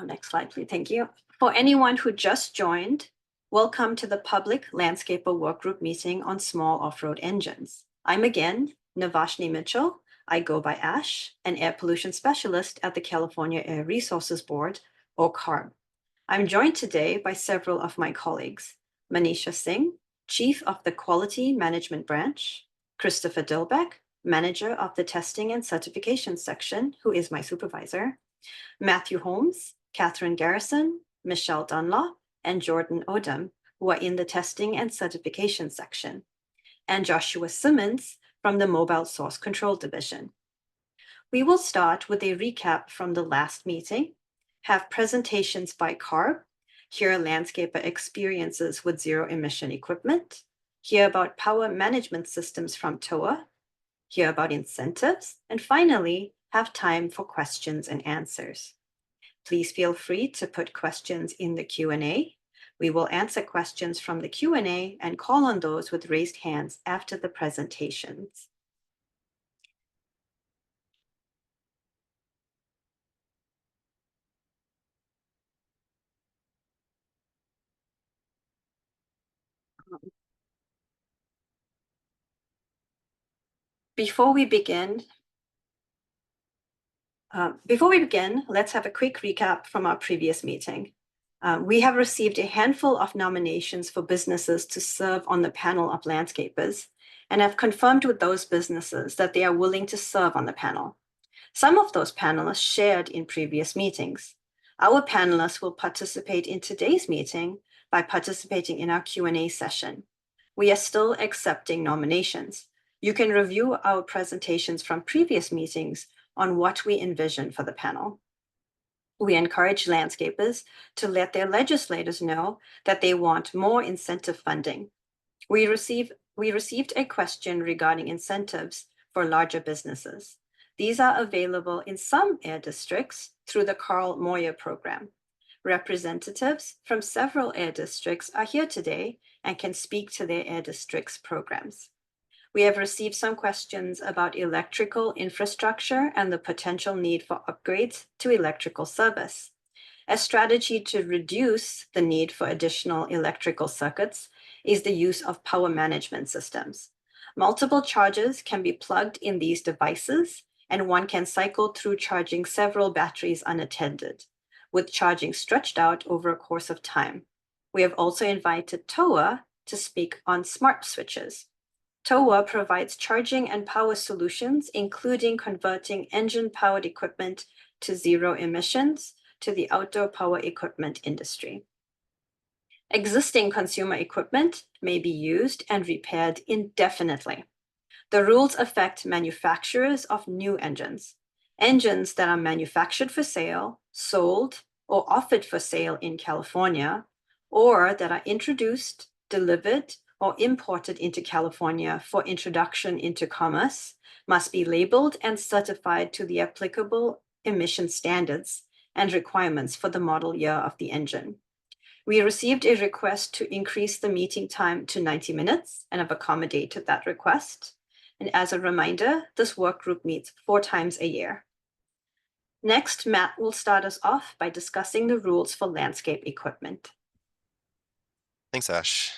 Next slide, please. Thank you. For anyone who just joined, welcome to the Public Landscaper Workgroup meeting on small off-road engines. I'm again Navashni Mitchell. I go by Ash, an air pollution specialist at the California Air Resources Board, or CARB. I'm joined today by several of my colleagues: Manisha Singh, Chief of the Quality Management Branch; Christopher Dilbeck, Manager of the Testing and Certification Section, who is my supervisor; Matthew Holmes, Catherine Garrison, Michelle Dunlop, and Jordan Odom, who are in the Testing and Certification section; and Joshua Simmons from the Mobile Source Control Division. We will start with a recap from the last meeting, have presentations by CARB, hear landscaper experiences with zero-emission equipment, hear about power management systems from TOA, hear about incentives, and finally, have time for questions and answers. Please feel free to put questions in the Q&A. We will answer questions from the Q&A and call on those with raised hands after the presentations. Before we begin, let's have a quick recap from our previous meeting. We have received a handful of nominations for businesses to serve on the panel of landscapers and have confirmed with those businesses that they are willing to serve on the panel. Some of those panelists shared in previous meetings. Our panelists will participate in today's meeting by participating in our Q&A session. We are still accepting nominations. You can review our presentations from previous meetings on what we envision for the panel. We encourage landscapers to let their legislators know that they want more incentive funding. We received a question regarding incentives for larger businesses. These are available in some air districts through the Carl Moyer program. Representatives from several air districts are here today and can speak to their air districts' programs. We have received some questions about electrical infrastructure and the potential need for upgrades to electrical service. A strategy to reduce the need for additional electrical circuits is the use of power management systems. Multiple chargers can be plugged in these devices, and one can cycle through charging several batteries unattended, with charging stretched out over a course of time. We have also invited TOA to speak on smart switches. TOA provides charging and power solutions, including converting engine-powered equipment to zero emissions to the outdoor power equipment industry. Existing consumer equipment may be used and repaired indefinitely. The rules affect manufacturers of new engines. Engines that are manufactured for sale, sold, or offered for sale in California, or that are introduced, delivered, or imported into California for introduction into commerce must be labeled and certified to the applicable emission standards and requirements for the model year of the engine. We received a request to increase the meeting time to 90 minutes and have accommodated that request. And as a reminder, this work group meets 4 times a year. Next, Matt will start us off by discussing the rules for landscape equipment. Thanks, Ash.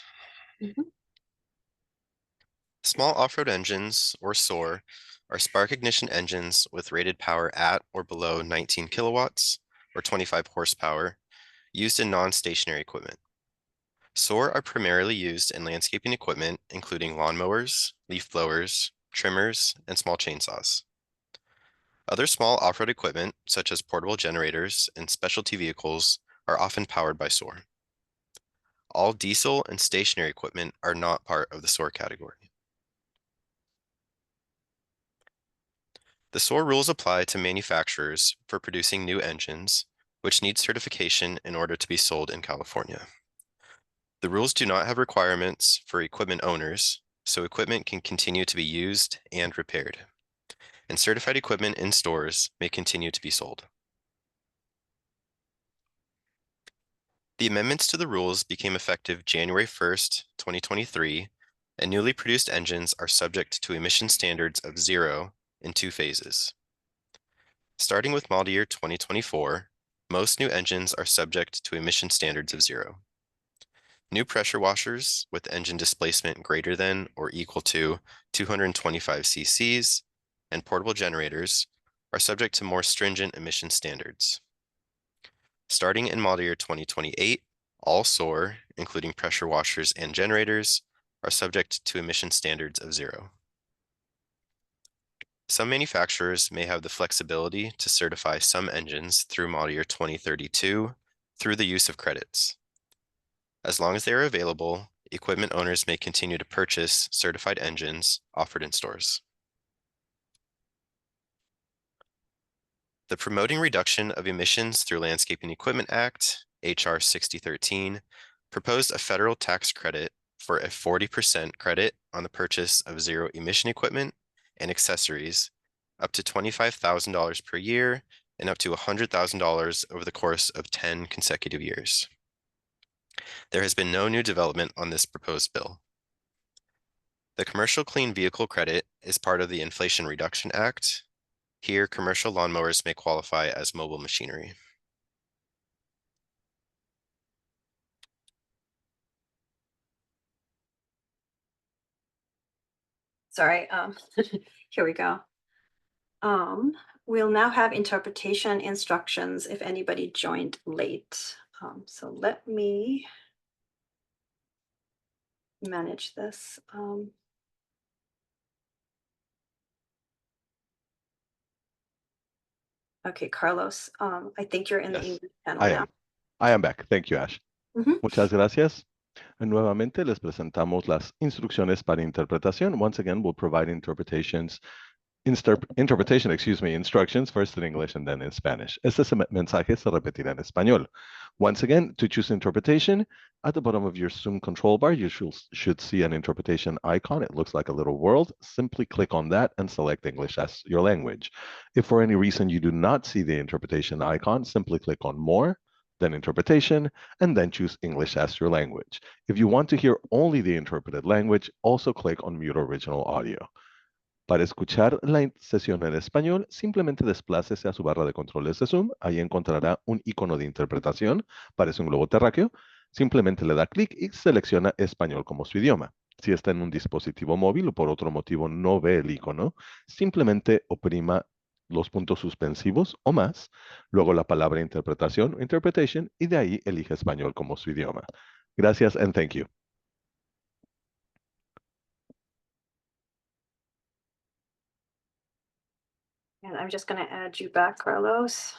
Small off-road engines, or SOAR, are spark ignition engines with rated power at or below 19 kilowatts or 25 horsepower, used in non-stationary equipment. SOAR are primarily used in landscaping equipment, including lawnmowers, leaf blowers, trimmers, and small chainsaws. Other small off-road equipment, such as portable generators and specialty vehicles, are often powered by SOAR. All diesel and stationary equipment are not part of the SOAR category. The SOAR rules apply to manufacturers for producing new engines, which need certification in order to be sold in California. The rules do not have requirements for equipment owners, so equipment can continue to be used and repaired, and certified equipment in stores may continue to be sold. The amendments to the rules became effective January 1st, 2023, and newly produced engines are subject to emission standards of 0 in 2 phases. Starting with model year 2024, Most new engines are subject to emission standards of 0. New pressure washers with engine displacement greater than or equal to 225 cc's and portable generators are subject to more stringent emission standards. Starting in model year 2028, all SOAR, including pressure washers and generators, are subject to emission standards of 0. Some manufacturers may have the flexibility to certify some engines through model year 2032 through the use of credits. As long as they are available, equipment owners may continue to purchase certified engines offered in stores. The Promoting Reduction of Emissions Through Landscaping Equipment Act, H.R. 6013, proposed a federal tax credit for a 40% credit on the purchase of zero emission equipment and accessories, up to $25,000 per year and up to $100,000 over the course of 10 consecutive years. There has been no new development on this proposed bill. The Commercial Clean Vehicle Credit is part of the Inflation Reduction Act. Here, commercial lawnmowers may qualify as mobile machinery. Sorry, here we go. We'll now have interpretation instructions if anybody joined late. So let me manage this. Okay, Carlos, I think you're in the Yes, English panel I now. am. I am back. Thank you, Ash. Mhm. Muchas gracias. Nuevamente les presentamos las instrucciones para interpretación. Once again, we'll provide instructions first in English and then in Spanish. Este mensaje se repetirá en español. Once again, to choose interpretation, at the bottom of your Zoom control bar, you should see an interpretation icon. It looks like a little world. Simply click on that and select English as your language. If for any reason you do not see the interpretation icon, simply click on More, then Interpretation, and then choose English as your language. If you want to hear only the interpreted language, also click on Mute Original Audio. Para escuchar la sesión en español, simplemente desplácese a su barra de controles de Zoom. Ahí encontrará un icono de interpretación. Parece un globo terráqueo. Simplemente le da clic y selecciona español como su idioma. Si está en un dispositivo móvil o por otro motivo no ve el icono, simplemente oprima los puntos suspensivos o más, luego la palabra interpretación, interpretation, y de ahí elige español como su idioma. Gracias and thank you. And I'm just going to add you back, Carlos.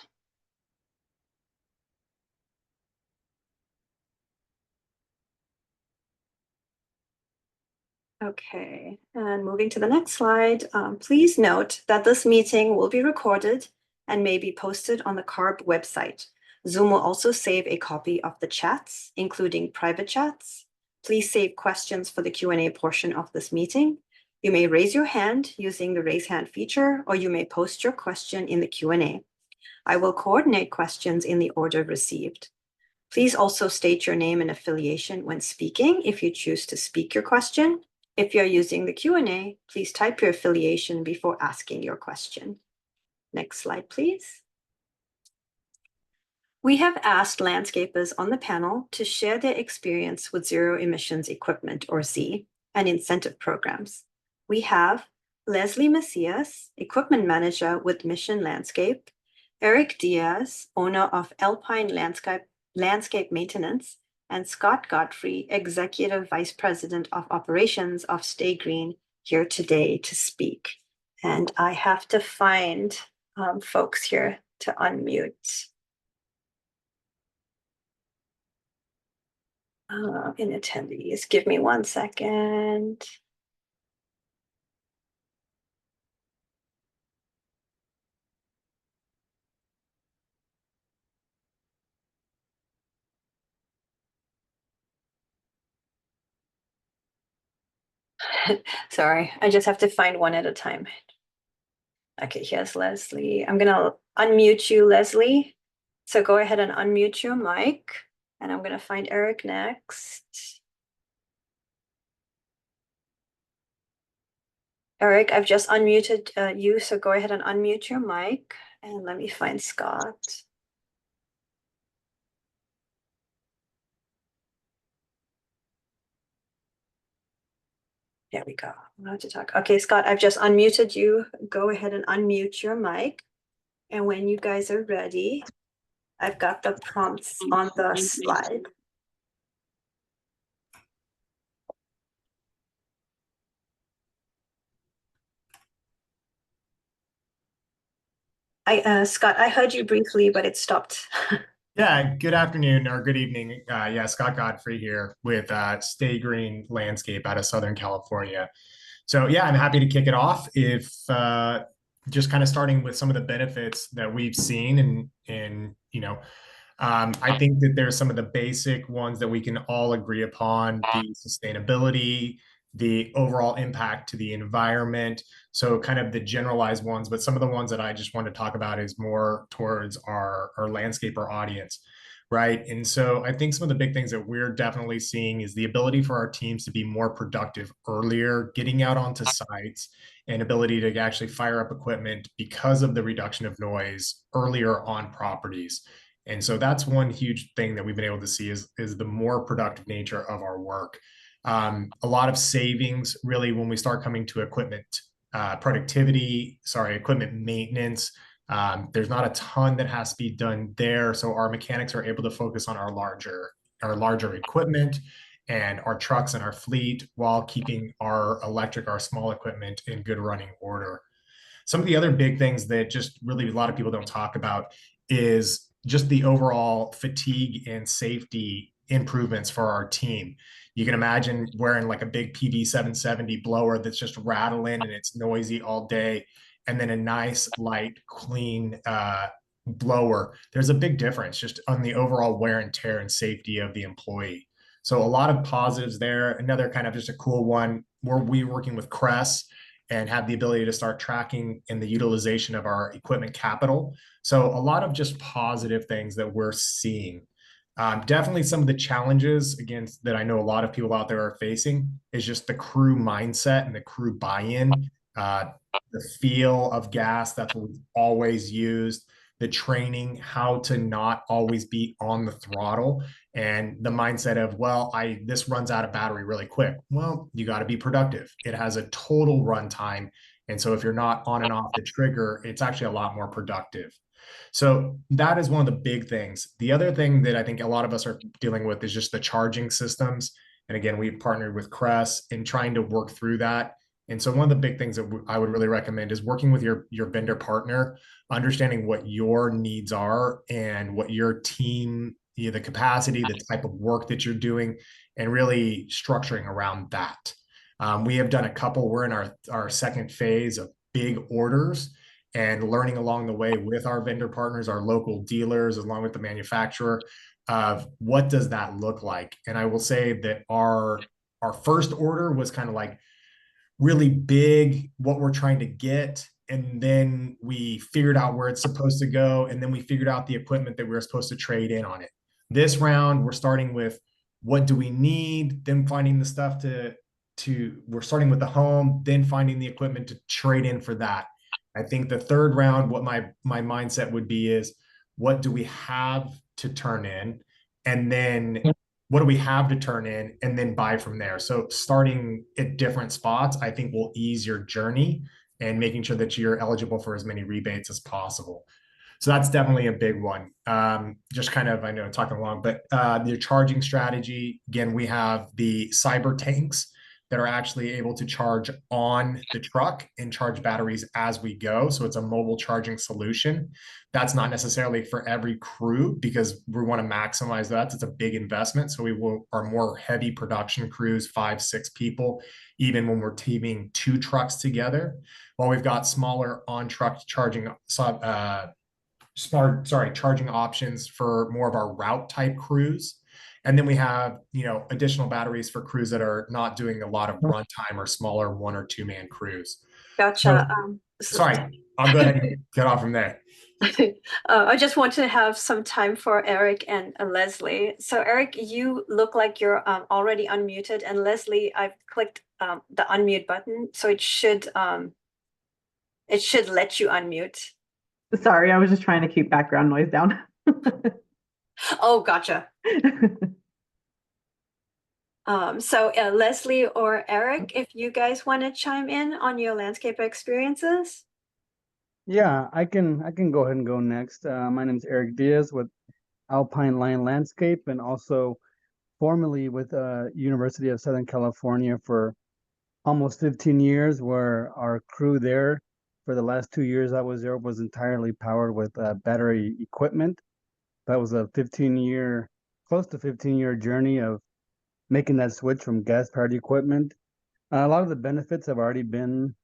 Okay, and moving to the next slide, please note that this meeting will be recorded and may be posted on the CARB website. Zoom will also save a copy of the chats, including private chats. Please save questions for the Q&A portion of this meeting. You may raise your hand using the raise hand feature, or you may post your question in the Q&A. I will coordinate questions in the order received. Please also state your name and affiliation when speaking if you choose to speak your question. If you're using the Q&A, please type your affiliation before asking your question. Next slide, please. We have asked landscapers on the panel to share their experience with zero emissions equipment, or Z, and incentive programs. We have Leslie Macias, equipment manager with Mission Landscape, Eric Diaz, owner of Alpine Landscape Maintenance, and Scott Godfrey, Executive Vice President of Operations of Stay Green, here today to speak. And I have to find folks here to unmute. In attendees, give me 1 second. Sorry, I just have to find one at a time. Okay, here's Leslie. I'm gonna unmute you, Leslie. So go ahead and unmute your mic, and I'm gonna find Eric next. Eric, I've just unmuted you, so go ahead and unmute your mic, and let me find Scott. There we go. I'm allowed to talk. Okay, Scott, I've just unmuted you. Go ahead and unmute your mic. And when you guys are ready, I've got the prompts on the slide. Scott, I heard you briefly, but it stopped. Yeah, good afternoon or good evening. Yeah, Scott Godfrey here with Stay Green Landscape out of Southern California. So yeah, I'm happy to kick it off. If just kind of starting with some of the benefits that we've seen, and I think that there's some of the basic ones that we can all agree upon: the sustainability, the overall impact to the environment. So kind of the generalized ones, but some of the ones that I just want to talk about is more towards our landscaper audience, right? And so I think some of the big things that we're definitely seeing is the ability for our teams to be more productive earlier, getting out onto sites, and ability to actually fire up equipment because of the reduction of noise earlier on properties. And so that's one huge thing that we've been able to see is the more productive nature of our work. A lot of savings really when we start coming to equipment equipment maintenance. There's not a ton that has to be done there. So our mechanics are able to focus on our larger equipment and our trucks and our fleet while keeping our small equipment in good running order. Some of the other big things that just really a lot of people don't talk about is just the overall fatigue and safety improvements for our team. You can imagine wearing like a big PV 770 blower that's just rattling and it's noisy all day, and then a nice, light, clean blower. There's a big difference just on the overall wear and tear and safety of the employee. So a lot of positives there. Another kind of just a cool one, where we're working with Cress and have the ability to start tracking in the utilization of our equipment capital. So a lot of just positive things that we're seeing. Definitely some of the challenges, again, that I know a lot of people out there are facing is just the crew mindset and the crew buy-in, the feel of gas, that's what we've always used, the training, how to not always be on the throttle, and the mindset of, well, this runs out of battery really quick. Well, you got to be productive. It has a total runtime. And so if you're not on and off the trigger, it's actually a lot more productive. So that is one of the big things. The other thing that I think a lot of us are dealing with is just the charging systems. And again, we've partnered with Cress in trying to work through that. And so one of the big things that I would really recommend is working with your vendor partner, understanding what your needs are and what your team, the capacity, the type of work that you're doing, and really structuring around that. We have done a couple. We're in our second phase of big orders and learning along the way with our vendor partners, our local dealers, along with the manufacturer, of what does that look like. And I will say that our first order was kind of like really big, what we're trying to get. And then we figured out where it's supposed to go. And then we figured out the equipment that we were supposed to trade in on it. This round, we're starting with what do we need, then finding the stuff we're starting with the home, then finding the equipment to trade in for that. I think the third round, what my mindset would be is, what do we have to turn in? And then what do we have to turn in, and then buy from there. So starting at different spots, I think will ease your journey and making sure that you're eligible for as many rebates as possible. So that's definitely a big one. Just kind of, I know talking along, but the charging strategy, again, we have the cyber tanks that are actually able to charge on the truck and charge batteries as we go. So it's a mobile charging solution. That's not necessarily for every crew because we want to maximize that. It's a big investment. So our more heavy production crews, 5-6 people, even when we're teaming 2 trucks together, while we've got smaller on-truck charging charging options for more of our route type crews. And then we have, additional batteries for crews that are not doing a lot of runtime or smaller 1 or 2 man crews. Gotcha. Sorry, I'll go ahead and get off from there. I just want to have some time for Eric and Leslie. So Eric, you look like you're already unmuted, and Leslie, I've clicked the unmute button, so it should let you unmute. Sorry, I was just trying to keep background noise down. Oh, gotcha. So Leslie or Eric, if you guys want to chime in on your landscape experiences. Yeah, I can go ahead and go next. My name is Eric Diaz with Alpine Line Landscape, and also formerly with University of Southern California for almost 15 years, where our crew there for the last 2 years I was there was entirely powered with battery equipment. That was a 15-year, close to 15-year journey of making that switch from gas-powered equipment. A lot of the benefits have already been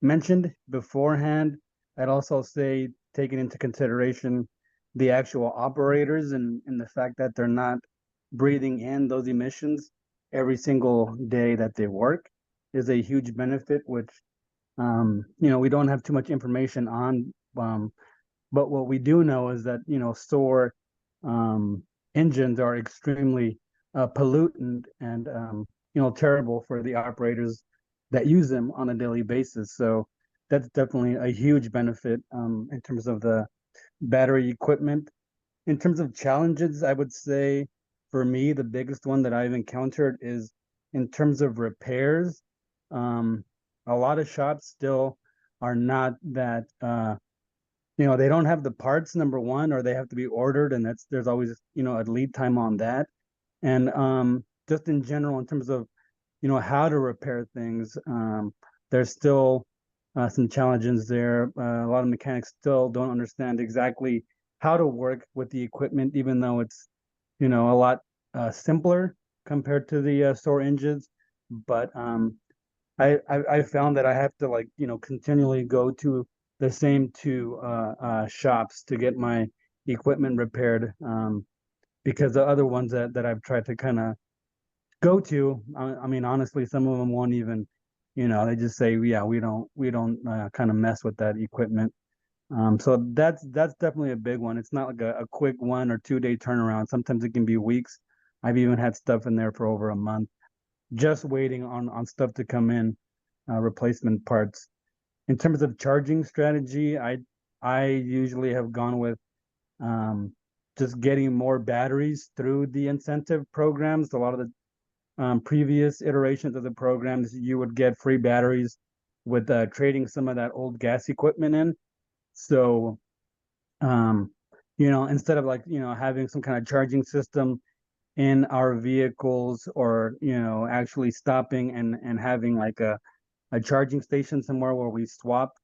mentioned beforehand. I'd also say taking into consideration the actual operators and the fact that they're not breathing in those emissions every single day that they work is a huge benefit, which we don't have too much information on. But what we do know is that SOAR engines are extremely pollutant and terrible for the operators that use them on a daily basis. So that's definitely a huge benefit in terms of the battery equipment. In terms of challenges, I would say for me, the biggest one that I've encountered is in terms of repairs. A lot of shops still are not that, they don't have the parts, number one, or they have to be ordered, and there's always, a lead time on that. And just in general, in terms of, how to repair things, there's still some challenges there. A lot of mechanics still don't understand exactly how to work with the equipment, even though it's, a lot simpler compared to the SOAR engines. But I found that I have to continually go to the same two shops to get my equipment repaired, because the other ones that I've tried to kind of go to, I mean, honestly, some of them won't even, they just say, yeah, we don't kind of mess with that equipment. So that's definitely a big one. It's not like a quick 1 or 2 day turnaround. Sometimes it can be weeks. I've even had stuff in there for over a month, just waiting on stuff to come in, replacement parts. In terms of charging strategy, I usually have gone with just getting more batteries through the incentive programs. A lot of the previous iterations of the programs, you would get free batteries with trading some of that old gas equipment in. So, instead of having some kind of charging system in our vehicles, or actually stopping and having like a charging station somewhere where we swap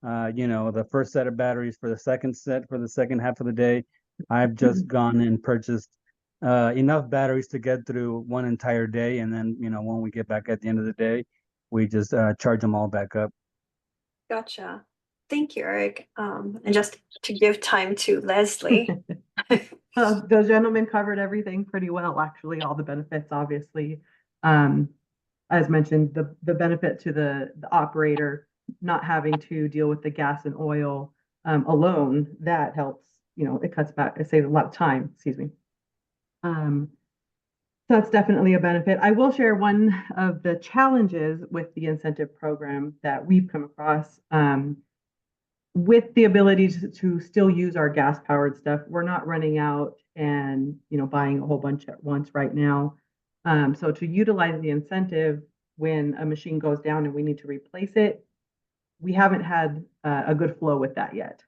the first set of batteries for the second set for the second half of the day, I've just gone and purchased enough batteries to get through one entire day, and then when we get back at the end of the day, we just charge them all back up. Gotcha. Thank you, Eric. And just to give time to Leslie. The gentleman covered everything pretty well, actually, all the benefits, obviously. As mentioned, the benefit to the operator not having to deal with the gas and oil alone, that helps, it cuts back, it saves a lot of time, excuse me. So that's definitely a benefit. I will share one of the challenges with the incentive program that we've come across. With the ability to still use our gas powered stuff, we're not running out and buying a whole bunch at once right now. So to utilize the incentive when a machine goes down and we need to replace it, we haven't had a good flow with that yet.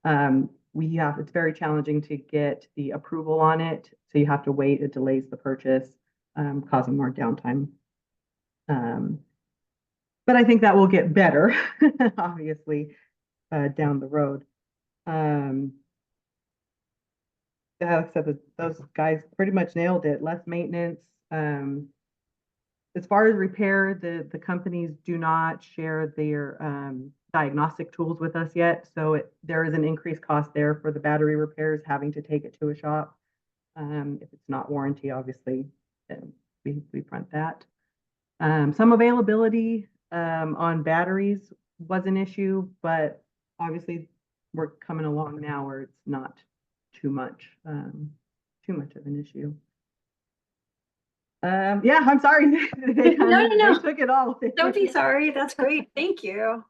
It's very challenging to get the approval on it, so you have to wait. It delays the purchase, causing more downtime. But I think that will get better, obviously, down the road. Except that those guys pretty much nailed it. Less maintenance. As far as repair, the companies do not share their diagnostic tools with us yet, so there is an increased cost there for the battery repairs, having to take it to a shop. If it's not warranty, obviously, then we front that. Some availability on batteries was an issue, but obviously we're coming along now where it's not too much of an issue. Yeah, I'm sorry. They took it all. Don't be sorry. That's great. Thank you.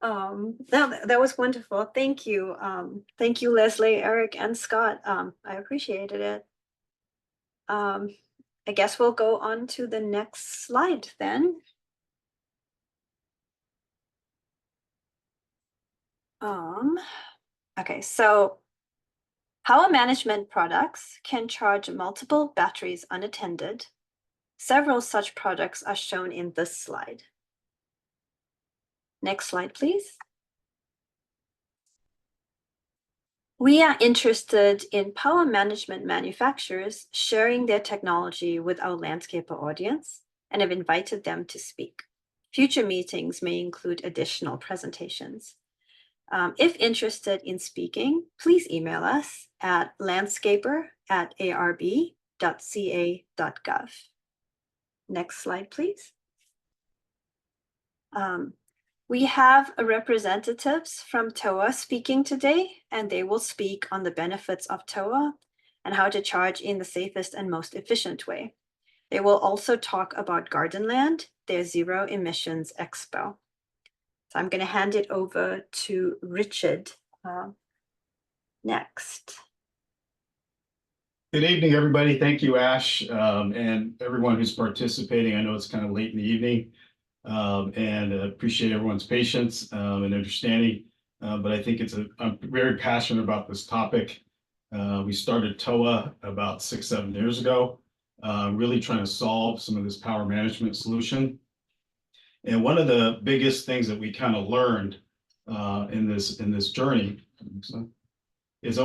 That was wonderful. Thank you. Thank you, Leslie, Eric, and Scott. I appreciated it. I guess we'll go on to the next slide then. Okay, so power management products can charge multiple batteries unattended. Several such products are shown in this slide. Next slide, please. We are interested in power management manufacturers sharing their technology with our landscaper audience and have invited them to speak. Future meetings may include additional presentations. If interested in speaking, please email us at landscaper@arb.ca.gov. Next slide, please. We have representatives from TOA speaking today, and they will speak on the benefits of TOA and how to charge in the safest and most efficient way. They will also talk about Gardenland, their Zero Emissions Expo. So I'm going to hand it over to Richard next. Good evening, everybody. Thank you, Ash, and everyone who's participating. I know it's kind of late in the evening, and appreciate everyone's patience and understanding. But I think I'm very passionate about this topic. We started TOA about 6-7 years ago, really trying to solve some of this power management solution. And one of the biggest things that we kind of learned in this journey is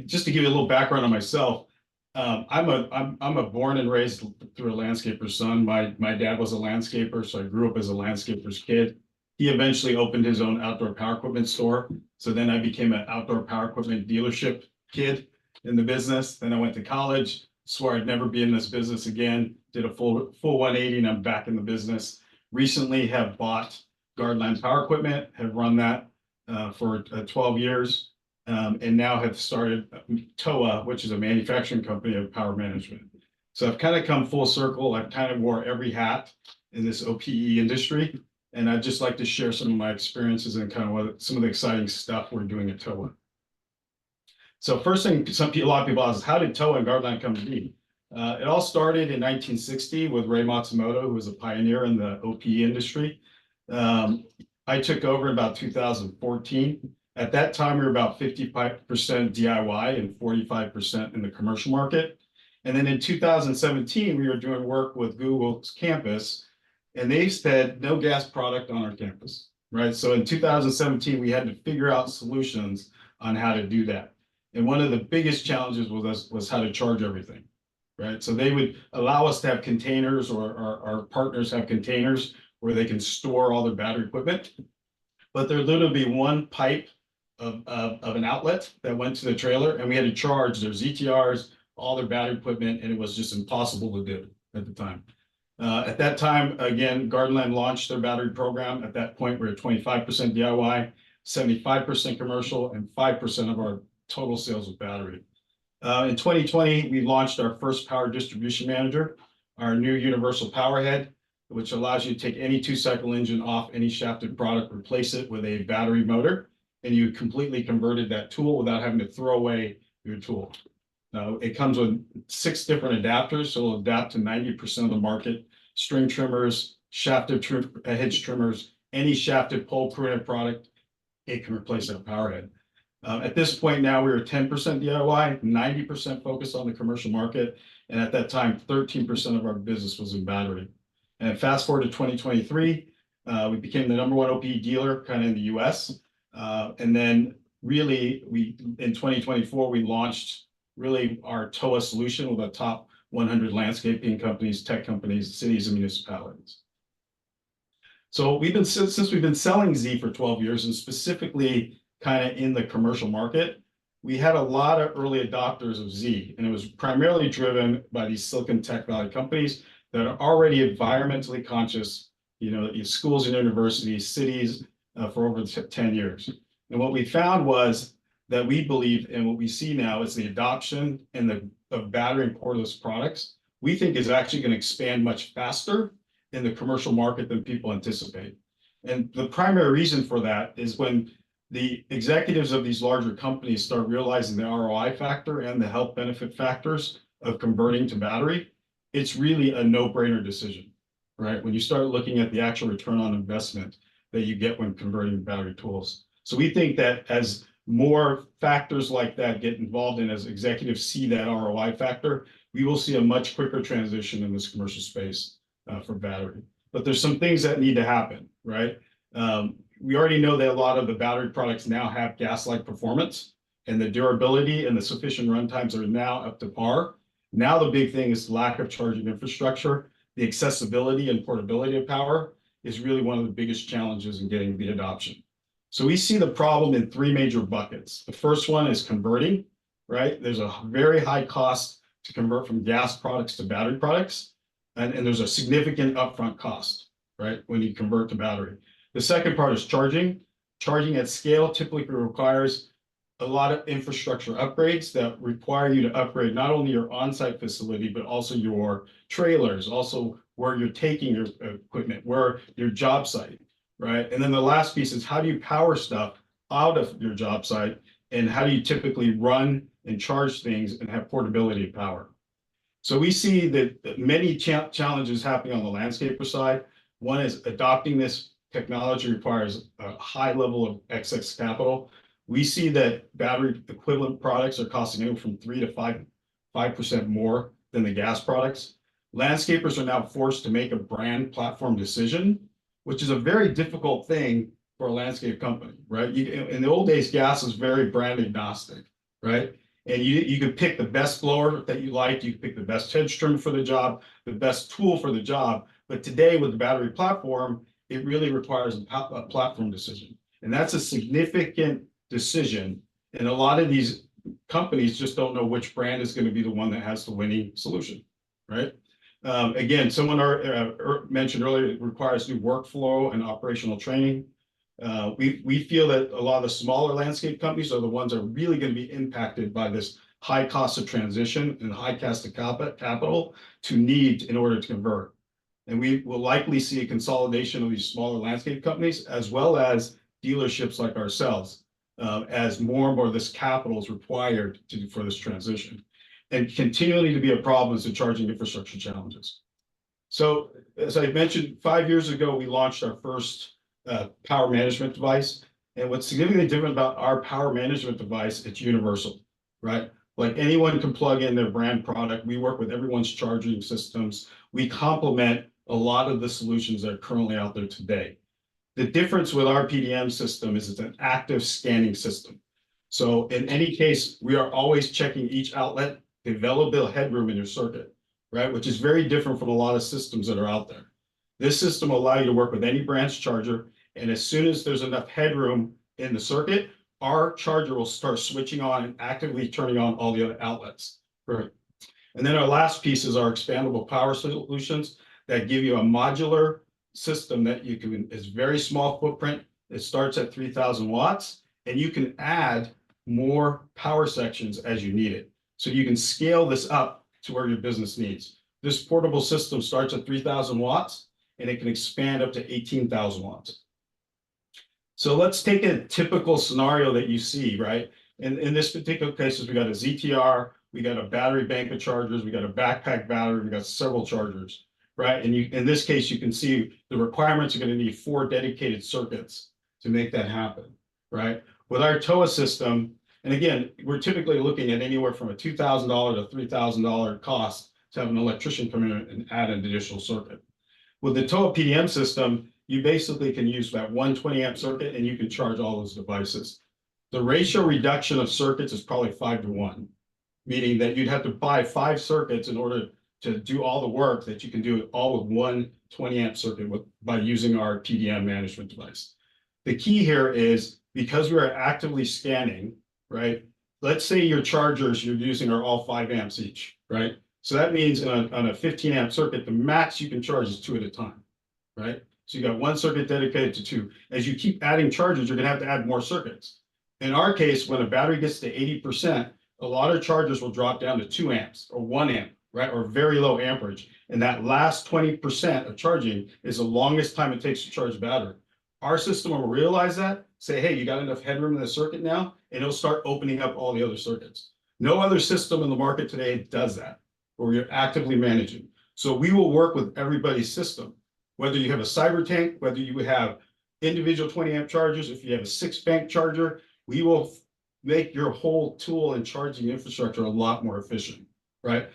just to give you a little background on myself. I'm a born and raised through a landscaper's son. My dad was a landscaper, so I grew up as a landscaper's kid. He eventually opened his own outdoor power equipment store. So then I became an outdoor power equipment dealership kid in the business. Then I went to college, swore I'd never be in this business again, did a full 180, and I'm back in the business. Recently have bought Gardenland Power Equipment, have run that for 12 years, and now have started TOA, which is a manufacturing company of power management. So I've kind of come full circle. I've kind of wore every hat in this OPE industry, and I'd just like to share some of my experiences and kind of some of the exciting stuff we're doing at TOA. So first thing, a lot of people ask, how did TOA and Gardenland come to be? It all started in 1960 with Ray Matsumoto, who was a pioneer in the OPE industry. I took over in about 2014. At that time, we were about 55% DIY and 45% in the commercial market. And then in 2017, we were doing work with Google's campus, and they said no gas product on our campus, right? So in 2017, we had to figure out solutions on how to do that. And one of the biggest challenges was how to charge everything, right? So they would allow us to have containers, or our partners have containers where they can store all their battery equipment. But there'd literally be one pipe of an outlet that went to the trailer, and we had to charge their ZTRs, all their battery equipment, and it was just impossible to do at the time. At that time, again, Gardenland launched their battery program. At that point, we were 25% DIY, 75% commercial, and 5% of our total sales with battery. In 2020, we launched our first power distribution manager, our new universal power head, which allows you to take any 2-cycle engine off any shafted product, replace it with a battery motor, and you completely converted that tool without having to throw away your tool. Now, it comes with 6 different adapters, so it'll adapt to 90% of the market: string trimmers, shafted hedge trimmers, any shafted pole pruner product, it can replace that power head. At this point now, we were 10% DIY, 90% focused on the commercial market, and at that time, 13% of our business was in battery. And fast forward to 2023, we became the #1 OPE dealer kind of in the US. And then really, in 2024, we launched really our TOA solution with the top 100 landscaping companies, tech companies, cities, and municipalities. So since we've been selling Z for 12 years, and specifically kind of in the commercial market, we had a lot of early adopters of Z, and it was primarily driven by these Silicon Tech Valley companies that are already environmentally conscious, schools and universities, cities, for over 10 years. And what we found was that we believe, and what we see now is the adoption of battery and cordless products, we think is actually going to expand much faster in the commercial market than people anticipate. And the primary reason for that is when the executives of these larger companies start realizing the ROI factor and the health benefit factors of converting to battery, it's really a no-brainer decision, right? When you start looking at the actual return on investment that you get when converting battery tools. So we think that as more factors like that get involved in, as executives see that ROI factor, we will see a much quicker transition in this commercial space for battery. But there's some things that need to happen, right? We already know that a lot of the battery products now have gas-like performance, and the durability and the sufficient run times are now up to par. Now the big thing is lack of charging infrastructure. The accessibility and portability of power is really one of the biggest challenges in getting the adoption. So we see the problem in three major buckets. The first one is converting, right? There's a very high cost to convert from gas products to battery products, and there's a significant upfront cost, right, when you convert to battery. The second part is charging. Charging at scale typically requires a lot of infrastructure upgrades that require you to upgrade not only your on-site facility, but also your trailers, also where you're taking your equipment, where your job site, right? And then the last piece is how do you power stuff out of your job site, and how do you typically run and charge things and have portability of power? So we see that many challenges happening on the landscaper side. One is adopting this technology requires a high level of excess capital. We see that battery equivalent products are costing anywhere from 3 to 5% more than the gas products. Landscapers are now forced to make a brand platform decision, which is a very difficult thing for a landscape company, right? In the old days, gas was very brand agnostic, right? And you could pick the best blower that you liked, you could pick the best hedge trim for the job, the best tool for the job. But today with the battery platform, it really requires a platform decision. And that's a significant decision. And a lot of these companies just don't know which brand is going to be the one that has the winning solution, right? Again, someone mentioned earlier, it requires new workflow and operational training. We feel that a lot of the smaller landscape companies are the ones that are really going to be impacted by this high cost of transition and high cost of capital to need in order to convert. And we will likely see a consolidation of these smaller landscape companies, as well as dealerships like ourselves, as more and more of this capital is required for this transition. And continually to be a problem is the charging infrastructure challenges. So as I mentioned, 5 years ago, we launched our first power management device. And what's significantly different about our power management device, it's universal, right? Like anyone can plug in their brand product. We work with everyone's charging systems. We complement a lot of the solutions that are currently out there today. The difference with our PDM system is it's an active scanning system. So in any case, we are always checking each outlet, the available headroom in your circuit, right? Which is very different from a lot of systems that are out there. This system will allow you to work with any branch charger. And as soon as there's enough headroom in the circuit, our charger will start switching on and actively turning on all the other outlets. Right. And then our last piece is our expandable power solutions that give you a modular system that you can, it's very small footprint. It starts at 3,000 watts, and you can add more power sections as you need it. So you can scale this up to where your business needs. This portable system starts at 3,000 watts, and it can expand up to 18,000 watts. So let's take a typical scenario that you see, right? In this particular case, we got a ZTR, we got a battery bank of chargers, we got a backpack battery, we got several chargers, right? And in this case, you can see the requirements are going to need 4 dedicated circuits to make that happen, right? With our TOA system, and again, we're typically looking at anywhere from a $2,000 to $3,000 cost to have an electrician come in and add an additional circuit. With the TOA PDM system, you basically can use that 120 amp circuit and you can charge all those devices. The ratio reduction of circuits is probably 5 to 1, meaning that you'd have to buy 5 circuits in order to do all the work that you can do it all with one 20 amp circuit by using our PDM management device. The key here is because we are actively scanning, right? Let's say your chargers you're using are all 5 amps each, right? So that means on a 15 amp circuit, the max you can charge is 2 at a time, right? So you got 1 circuit dedicated to 2. As you keep adding chargers, you're going to have to add more circuits. In our case, when a battery gets to 80%, a lot of chargers will drop down to 2 amps or 1 amp, right? Or very low amperage. And that last 20% of charging is the longest time it takes to charge a battery. Our system will realize that, say, hey, you got enough headroom in the circuit now, and it'll start opening up all the other circuits. No other system in the market today does that, where you're actively managing. So we will work with everybody's system, whether you have a cyber tank, whether you have individual 20 amp chargers, if you have a 6-bank charger, we will make your whole tool and charging infrastructure a lot more efficient, right?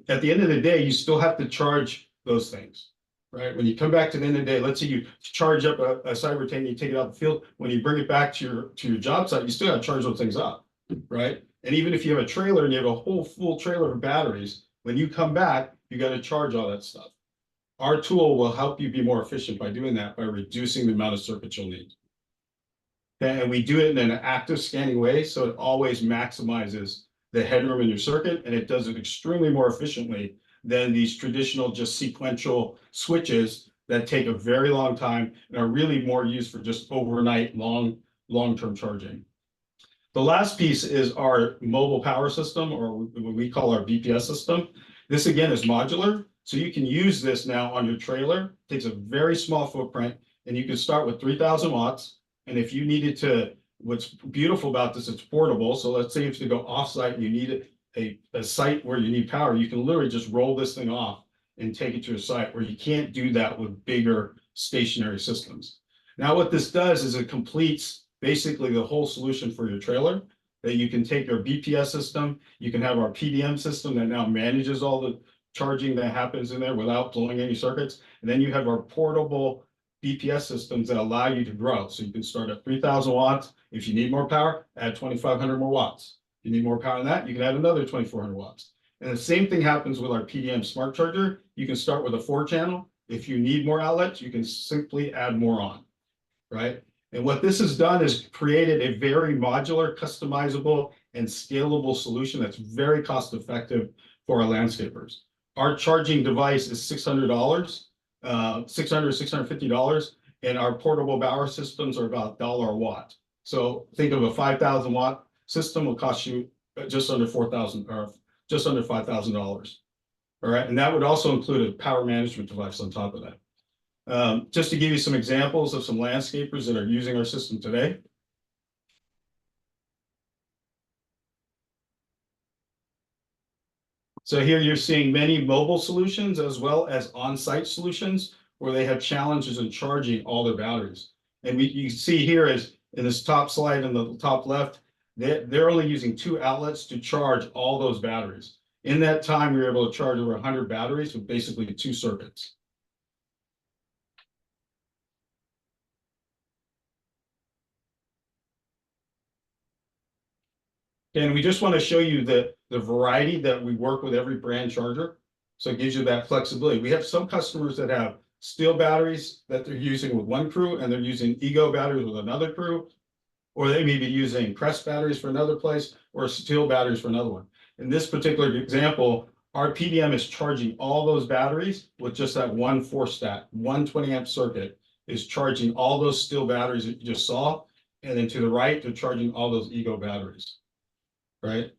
At the end of the day, you still have to charge those things, right? When you come back to the end of the day, let's say you charge up a cyber tank, you take it out the field, when you bring it back to your job site, you still got to charge those things up, right? And even if you have a trailer and you have a whole full trailer of batteries, when you come back, you got to charge all that stuff. Our tool will help you be more efficient by doing that, by reducing the amount of circuits you'll need. And we do it in an active scanning way, so it always maximizes the headroom in your circuit, and it does it extremely more efficiently than these traditional just sequential switches that take a very long time and are really more used for just overnight long-term charging. The last piece is our mobile power system, or what we call our BPS system. This again is modular, so you can use this now on your trailer. It takes a very small footprint, and you can start with 3,000 watts. And if you needed to, what's beautiful about this, it's portable. So let's say if you go offsite and you need a site where you need power, you can literally just roll this thing off and take it to a site where you can't do that with bigger stationary systems. Now, what this does is it completes basically the whole solution for your trailer, that you can take your BPS system, you can have our PDM system that now manages all the charging that happens in there without blowing any circuits. And then you have our portable BPS systems that allow you to grow. So you can start at 3,000 watts. If you need more power, add 2,500 more watts. If you need more power than that, you can add another 2,400 watts. And the same thing happens with our PDM smart charger. You can start with a 4-channel. If you need more outlets, you can simply add more on, right? And what this has done is created a very modular, customizable, and scalable solution that's very cost effective for our landscapers. Our charging device is $600, $650, and our portable power systems are about $1 a watt. So think of a 5,000 watt system will cost you just under $4,000 or just under $5,000. All right, and that would also include a power management device on top of that. Just to give you some examples of some landscapers that are using our system today. So here you're seeing many mobile solutions as well as on-site solutions where they have challenges in charging all their batteries. And you see here is in this top slide in the top left, they're only using 2 outlets to charge all those batteries. In that time, we were able to charge over 100 batteries with basically 2 circuits. And we just want to show you the variety that we work with every brand charger. So it gives you that flexibility. We have some customers that have steel batteries that they're using with one crew, and they're using Ego batteries with another crew, or they may be using Crest batteries for another place, or steel batteries for another one. In this particular example, our PDM is charging all those batteries with just that one 4-stat, 120 amp circuit is charging all those steel batteries that you just saw. And then to the right, they're charging all those Ego batteries. Right?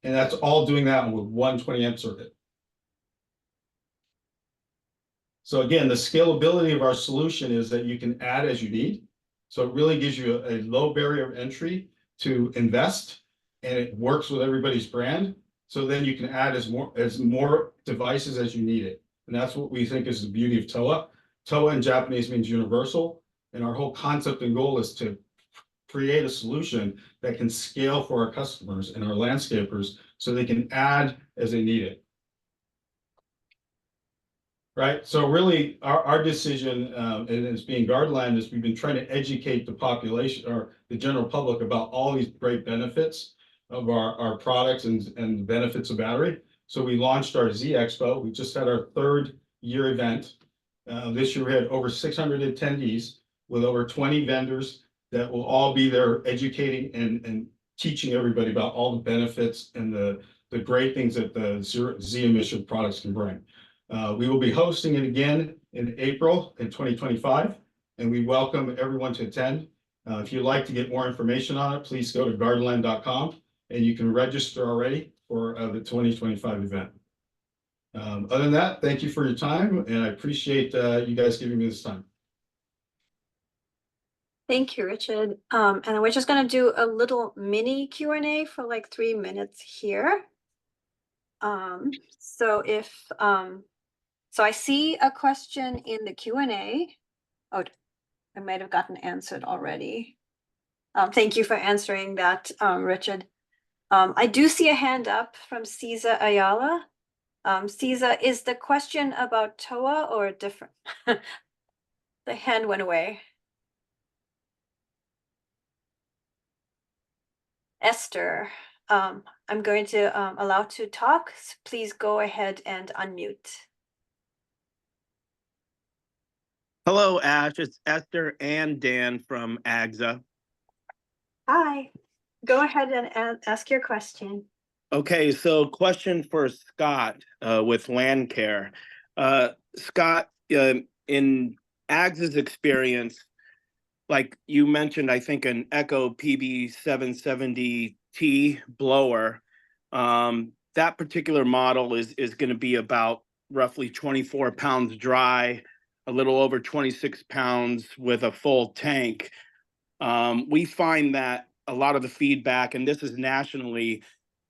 And that's all doing that with 120 amp circuit. So again, the scalability of our solution is that you can add as you need. So it really gives you a low barrier of entry to invest, and it works with everybody's brand. So then you can add as more devices as you need it. And that's what we think is the beauty of TOA. TOA in Japanese means universal. And our whole concept and goal is to create a solution that can scale for our customers and our landscapers so they can add as they need it. Right. So really our decision and as being Gardaland is we've been trying to educate the population or the general public about all these great benefits of our products and the benefits of battery. So we launched our Z Expo. We just had our 3rd year event. This year we had over 600 attendees with over 20 vendors that will all be there educating and teaching everybody about all the benefits and the great things that the Z emission products can bring. We will be hosting it again in April in 2025, and we welcome everyone to attend. If you'd like to get more information on it, please go to gardaland.com and you can register already for the 2025 event. Other than that, thank you for your time, and I appreciate you guys giving me this time. Thank you, Richard. And we're just going to do a little mini Q&A for like 3 minutes here. So if So I see a question in the Q&A. Oh, I might have gotten answered already. Thank you for answering that, Richard. I do see a hand up from Cesar Ayala. Cesar, is the question about TOA or different? The hand went away. Esther, I'm going to allow to talk. Please go ahead and unmute. Hello, Ash. It's Esther and Dan from AGSA. Hi, go ahead and ask your question. Okay, so question for Scott with Land Care. Scott, in AGSA's experience, like you mentioned, I think an Echo PB770T blower, that particular model is going to be about roughly 24 pounds dry, a little over 26 pounds with a full tank. We find that a lot of the feedback, and this is nationally,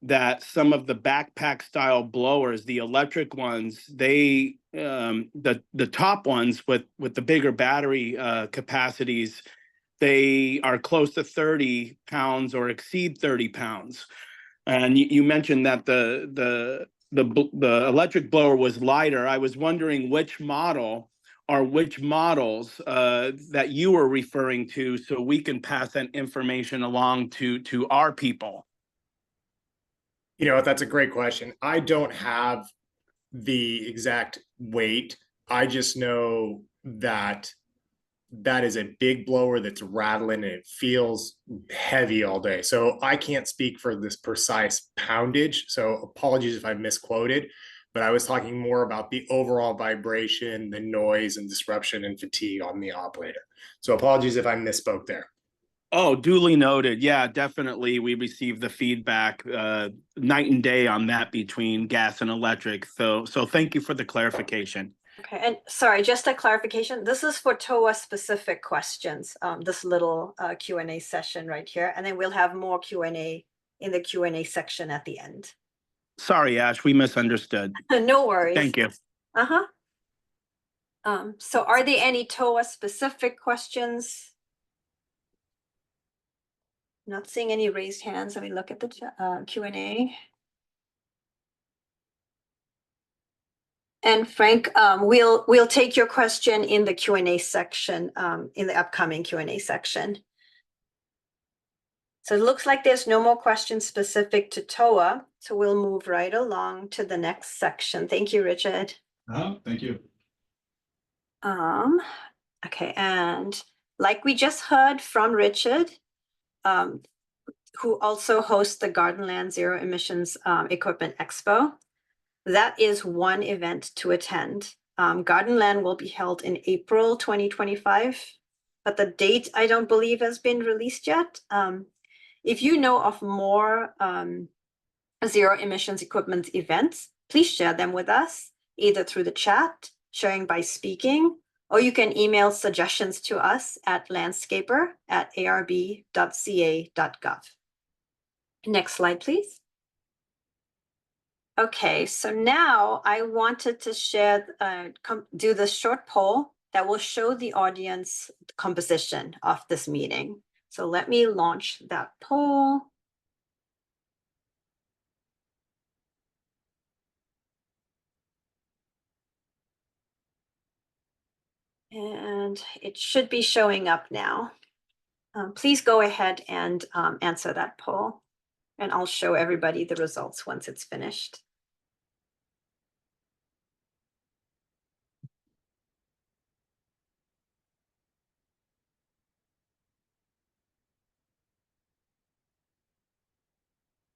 that some of the backpack style blowers, the electric ones, they the top ones with the bigger battery capacities, they are close to 30 pounds or exceed 30 pounds. And you mentioned that the electric blower was lighter. I was wondering which model or which models that you were referring to, so we can pass that information along to our people. You know, that's a great question. I don't have the exact weight. I just know that that is a big blower that's rattling and it feels heavy all day. So I can't speak for this precise poundage. So apologies if I misquoted, but I was talking more about the overall vibration, the noise and disruption and fatigue on the operator. So apologies if I misspoke there. Oh, duly noted. Yeah, definitely. We received the feedback night and day on that between gas and electric. So thank you for the clarification. Okay, and sorry, just a clarification. This is for TOA specific questions, this little Q&A session right here, and then we'll have more Q&A in the Q&A section at the end. Sorry, Ash, we misunderstood. No worries. Thank you. Uh-huh. So are there any TOA specific questions? Not seeing any raised hands. Let me look at the Q&A. And Frank, we'll take your question in the Q&A section, in the upcoming Q&A section. So it looks like there's no more questions specific to TOA. So we'll move right along to the next section. Thank you, Richard. Thank you. Okay, and like we just heard from Richard, who also hosts the Gardenland Zero Emissions Equipment Expo. That is one event to attend. Gardenland will be held in April 2025, but the date I don't believe has been released yet. If you know of more zero emissions equipment events, please share them with us, either through the chat, sharing by speaking, or you can email suggestions to us at landscaper@arb.ca.gov. Next slide, please. Okay, so now I wanted to share, do this short poll that will show the audience composition of this meeting. So let me launch that poll. And it should be showing up now. Please go ahead and answer that poll, and I'll show everybody the results once it's finished.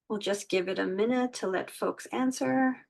We'll just give it a minute to let folks answer.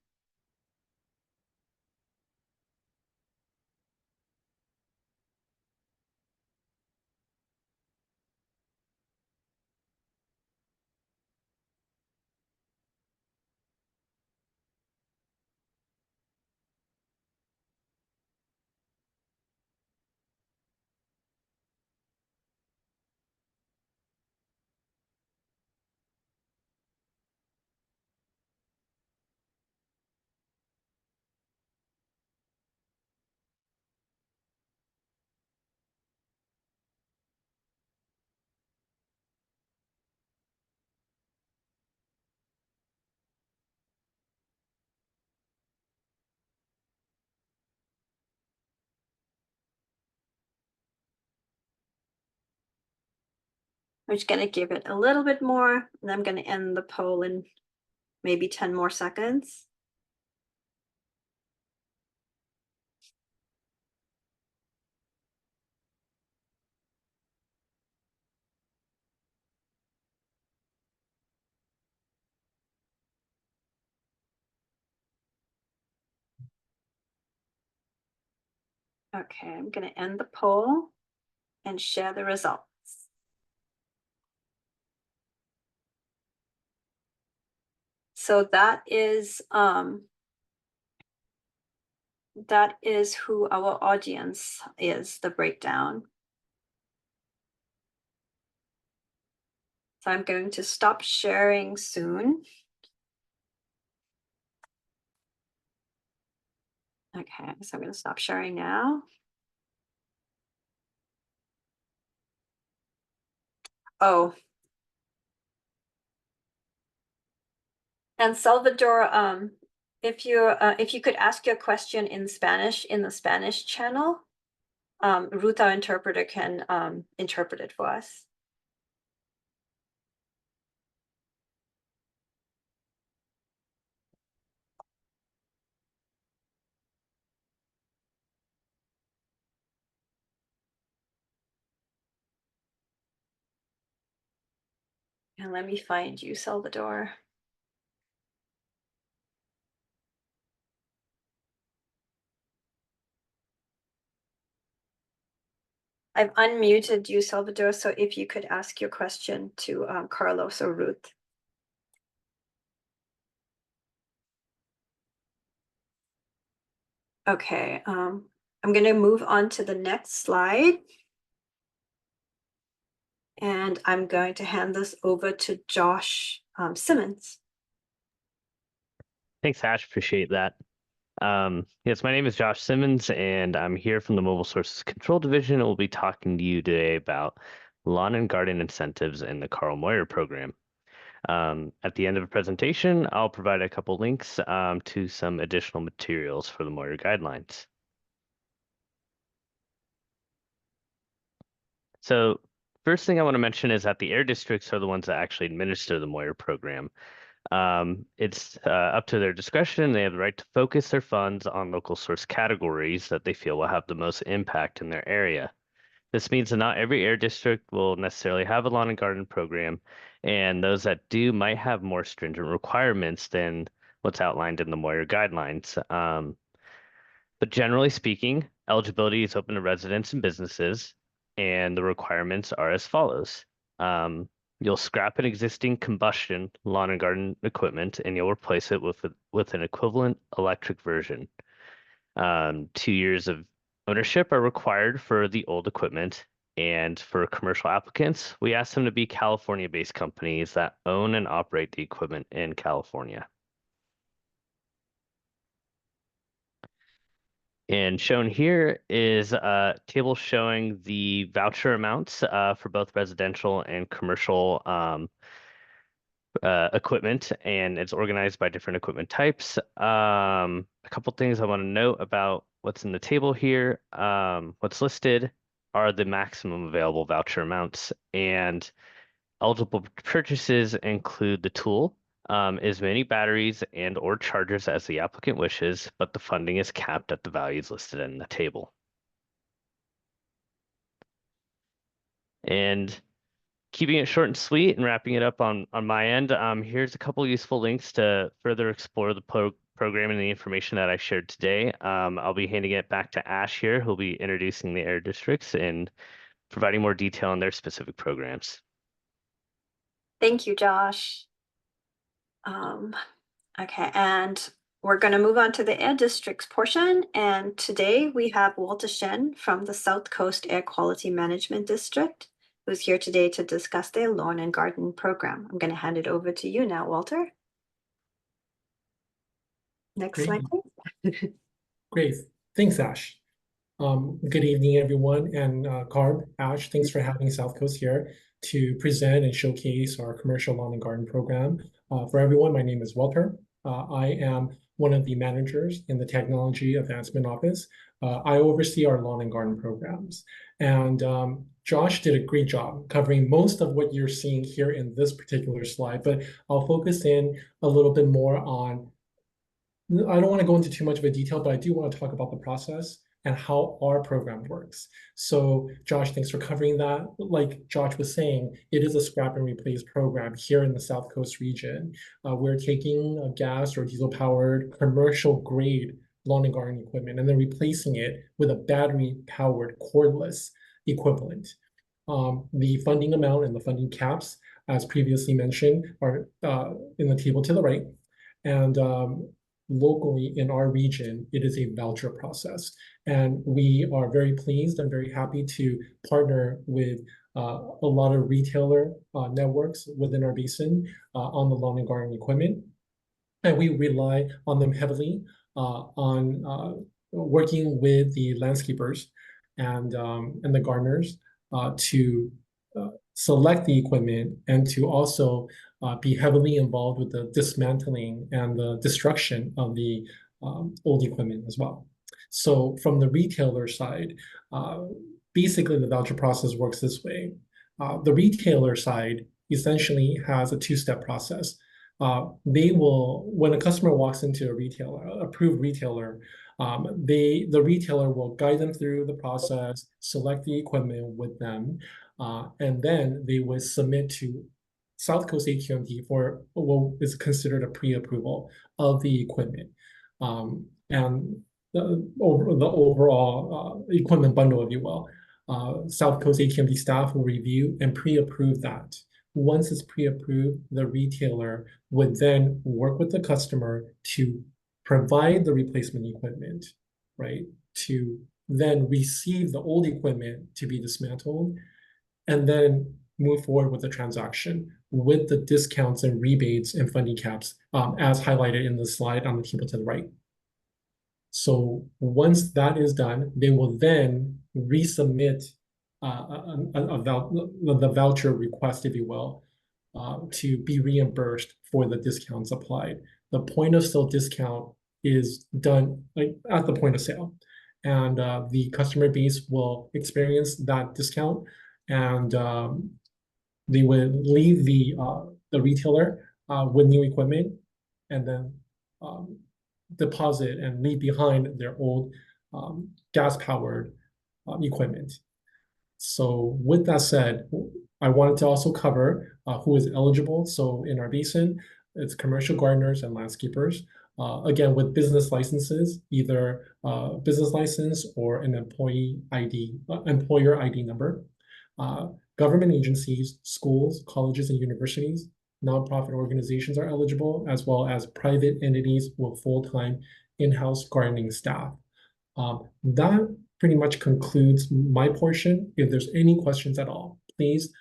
I'm just going to give it a little bit more, and I'm going to end the poll in maybe 10 more seconds. Okay, I'm going to end the poll and share the results. So that is who our audience is, the breakdown. So I'm going to stop sharing soon. Okay, so I'm going to stop sharing now. Oh. And Salvador, if you could ask your question in Spanish in the Spanish channel, Ruth, our interpreter, can interpret it for us. And let me find you, Salvador. I've unmuted you, Salvador, so if you could ask your question to Carlos or Ruth. Okay, I'm going to move on to the next slide. And I'm going to hand this over to Josh Simmons. Thanks, Ash. Appreciate that. Yes, my name is Josh Simmons, and I'm here from the Mobile Sources Control Division. We'll be talking to you today about lawn and garden incentives in the Carl Moyer program. At the end of the presentation, I'll provide a couple links to some additional materials for the Moyer guidelines. So first thing I want to mention is that the air districts are the ones that actually administer the Moyer program. It's up to their discretion. They have the right to focus their funds on local source categories that they feel will have the most impact in their area. This means that not every air district will necessarily have a lawn and garden program, and those that do might have more stringent requirements than what's outlined in the Moyer guidelines. But generally speaking, eligibility is open to residents and businesses, and the requirements are as follows. You'll scrap an existing combustion lawn and garden equipment, and you'll replace it with an equivalent electric version. 2 years of ownership are required for the old equipment, and for commercial applicants, we ask them to be California-based companies that own and operate the equipment in California. And shown here is a table showing the voucher amounts for both residential and commercial equipment, and it's organized by different equipment types. A couple things I want to note about what's in the table here. What's listed are the maximum available voucher amounts, and eligible purchases include the tool, as many batteries and or chargers as the applicant wishes, but the funding is capped at the values listed in the table. And keeping it short and sweet and wrapping it up on my end, here's a couple useful links to further explore the program and the information that I shared today. I'll be handing it back to Ash here, who'll be introducing the air districts and providing more detail on their specific programs. Thank you, Josh. Okay, and we're going to move on to the air districts portion. And today we have Walter Shen from the South Coast Air Quality Management District, who's here today to discuss their lawn and garden program. I'm going to hand it over to you now, Walter. Next slide, please. Great. Thanks, Ash. Good evening, everyone. And CARB, Ash, thanks for having South Coast here to present and showcase our commercial lawn and garden program. For everyone, my name is Walter. I am one of the managers in the Technology Advancement Office. I oversee our lawn and garden programs. And Josh did a great job covering most of what you're seeing here in this particular slide, but I'll focus in a little bit more on, I don't want to go into too much of a detail, but I do want to talk about the process and how our program works. So Josh, thanks for covering that. Like Josh was saying, it is a scrap and replace program here in the South Coast region. We're taking a gas or diesel powered commercial grade lawn and garden equipment and then replacing it with a battery powered cordless equivalent. The funding amount and the funding caps, as previously mentioned, are in the table to the right. And locally in our region, it is a voucher process. And we are very pleased and very happy to partner with a lot of retailer networks within our basin on the lawn and garden equipment. And we rely on them heavily on working with the landscapers and the gardeners to select the equipment and to also be heavily involved with the dismantling and the destruction of the old equipment as well. So from the retailer side, basically the voucher process works this way. The retailer side essentially has a two-step process. They will, when a customer walks into a retailer, approved retailer, the retailer will guide them through the process, select the equipment with them, and then they would submit to South Coast AQMD for what is considered a pre-approval of the equipment. And the overall equipment bundle, if you will. South Coast AQMD staff will review and pre-approve that. Once it's pre-approved, the retailer would then work with the customer to provide the replacement equipment, right? To then receive the old equipment to be dismantled, and then move forward with the transaction with the discounts and rebates and funding caps as highlighted in the slide on the table to the right. So once that is done, they will then resubmit the voucher request, if you will, to be reimbursed for the discounts applied. The point of sale discount is done like at the point of sale, and the customer base will experience that discount, and they would leave the retailer with new equipment, and then deposit and leave behind their old gas-powered equipment. So with that said, I wanted to also cover who is eligible. So in our basin, it's commercial gardeners and landscapers. Again, with business licenses, either business license or an employee ID, employer ID number. Government agencies, schools, colleges, and universities, nonprofit organizations are eligible, as well as private entities with full-time in-house gardening staff. That pretty much concludes my portion. If there's any questions at all, please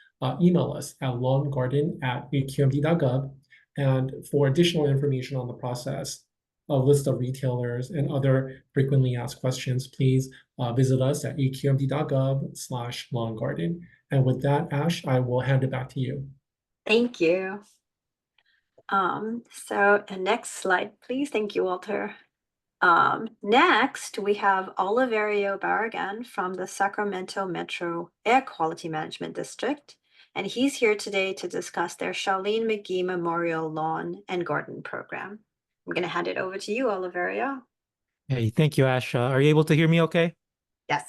email us at lawngarden@aqmd.gov. And for additional information on the process, a list of retailers and other frequently asked questions, please visit us at aqmd.gov/lawngarden. And with that, Ash, I will hand it back to you. Thank you. So the next slide, please. Thank you, Walter. Next, we have Oliverio Barragan from the Sacramento Metro Air Quality Management District, and he's here today to discuss their Charlene McGee Memorial Lawn and Garden Program. I'm going to hand it over to you, Oliverio. Hey, thank you, Ash. Are you able to hear me okay? Yes.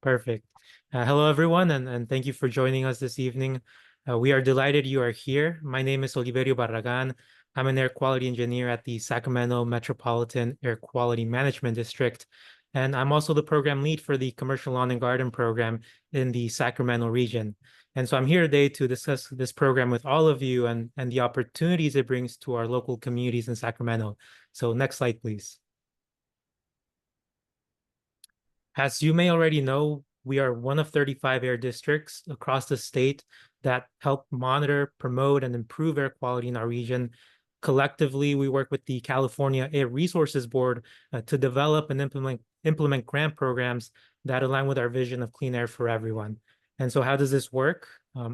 Perfect. Hello, everyone, and thank you for joining us this evening. We are delighted you are here. My name is Oliverio Barragan. I'm an air quality engineer at the Sacramento Metropolitan Air Quality Management District, and I'm also the program lead for the Commercial Lawn and Garden program in the Sacramento region. And so I'm here today to discuss this program with all of you and the opportunities it brings to our local communities in Sacramento. So next slide, please. As you may already know, we are one of 35 air districts across the state that help monitor, promote, and improve air quality in our region. Collectively, we work with the California Air Resources Board to develop and implement grant programs that align with our vision of clean air for everyone. And so how does this work?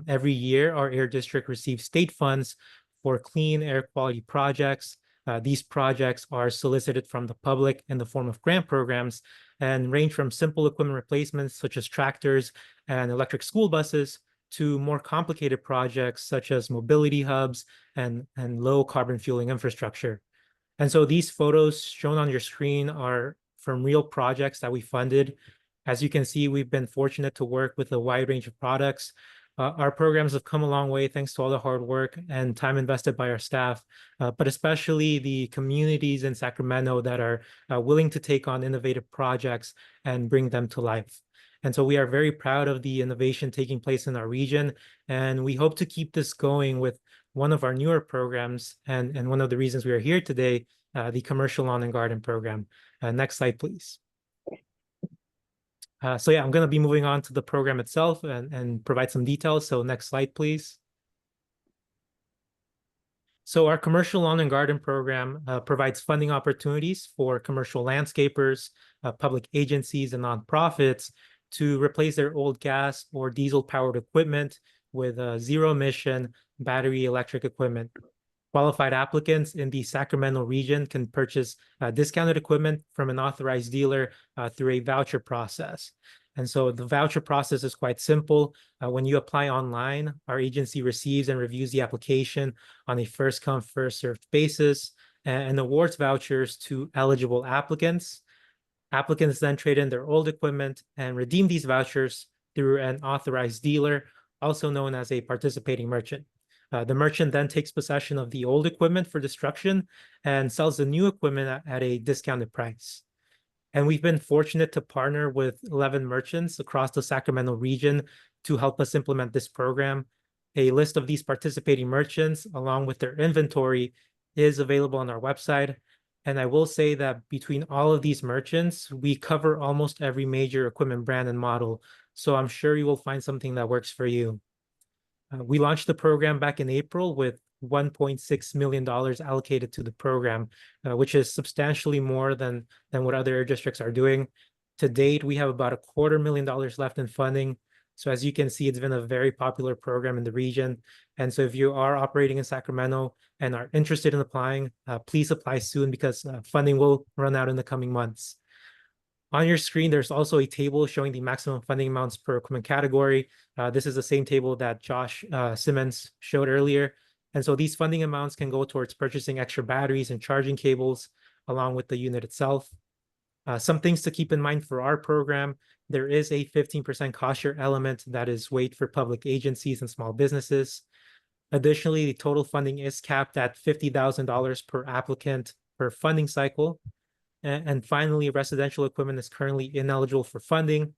Every year, our air district receives state funds for clean air quality projects. These projects are solicited from the public in the form of grant programs and range from simple equipment replacements such as tractors and electric school buses to more complicated projects such as mobility hubs and low carbon fueling infrastructure. And so these photos shown on your screen are from real projects that we funded. As you can see, we've been fortunate to work with a wide range of products. Our programs have come a long way thanks to all the hard work and time invested by our staff, but especially the communities in Sacramento that are willing to take on innovative projects and bring them to life. And so we are very proud of the innovation taking place in our region, and we hope to keep this going with one of our newer programs, and one of the reasons we are here today, the Commercial Lawn and Garden Program. Next slide, please. So yeah, I'm going to be moving on to the program itself and provide some details. So next slide, please. So our Commercial Lawn and Garden Program provides funding opportunities for commercial landscapers, public agencies, and nonprofits to replace their old gas or diesel-powered equipment with zero-emission battery electric equipment. Qualified applicants in the Sacramento region can purchase discounted equipment from an authorized dealer through a voucher process. And so the voucher process is quite simple. When you apply online, our agency receives and reviews the application on a first-come, first-served basis and awards vouchers to eligible applicants. Applicants then trade in their old equipment and redeem these vouchers through an authorized dealer, also known as a participating merchant. The merchant then takes possession of the old equipment for destruction and sells the new equipment at a discounted price. And we've been fortunate to partner with 11 merchants across the Sacramento region to help us implement this program. A list of these participating merchants, along with their inventory, is available on our website. And I will say that between all of these merchants, we cover almost every major equipment brand and model. So I'm sure you will find something that works for you. We launched the program back in April with $1.6 million allocated to the program, which is substantially more than what other air districts are doing. To date, we have about $250,000 left in funding. So as you can see, it's been a very popular program in the region. And so if you are operating in Sacramento and are interested in applying, please apply soon because funding will run out in the coming months. On your screen, there's also a table showing the maximum funding amounts per equipment category. This is the same table that Josh Simmons showed earlier. And so these funding amounts can go towards purchasing extra batteries and charging cables along with the unit itself. Some things to keep in mind for our program: there is a 15% cost share element that is waived for public agencies and small businesses. Additionally, the total funding is capped at $50,000 per applicant per funding cycle. And finally, residential equipment is currently ineligible for funding.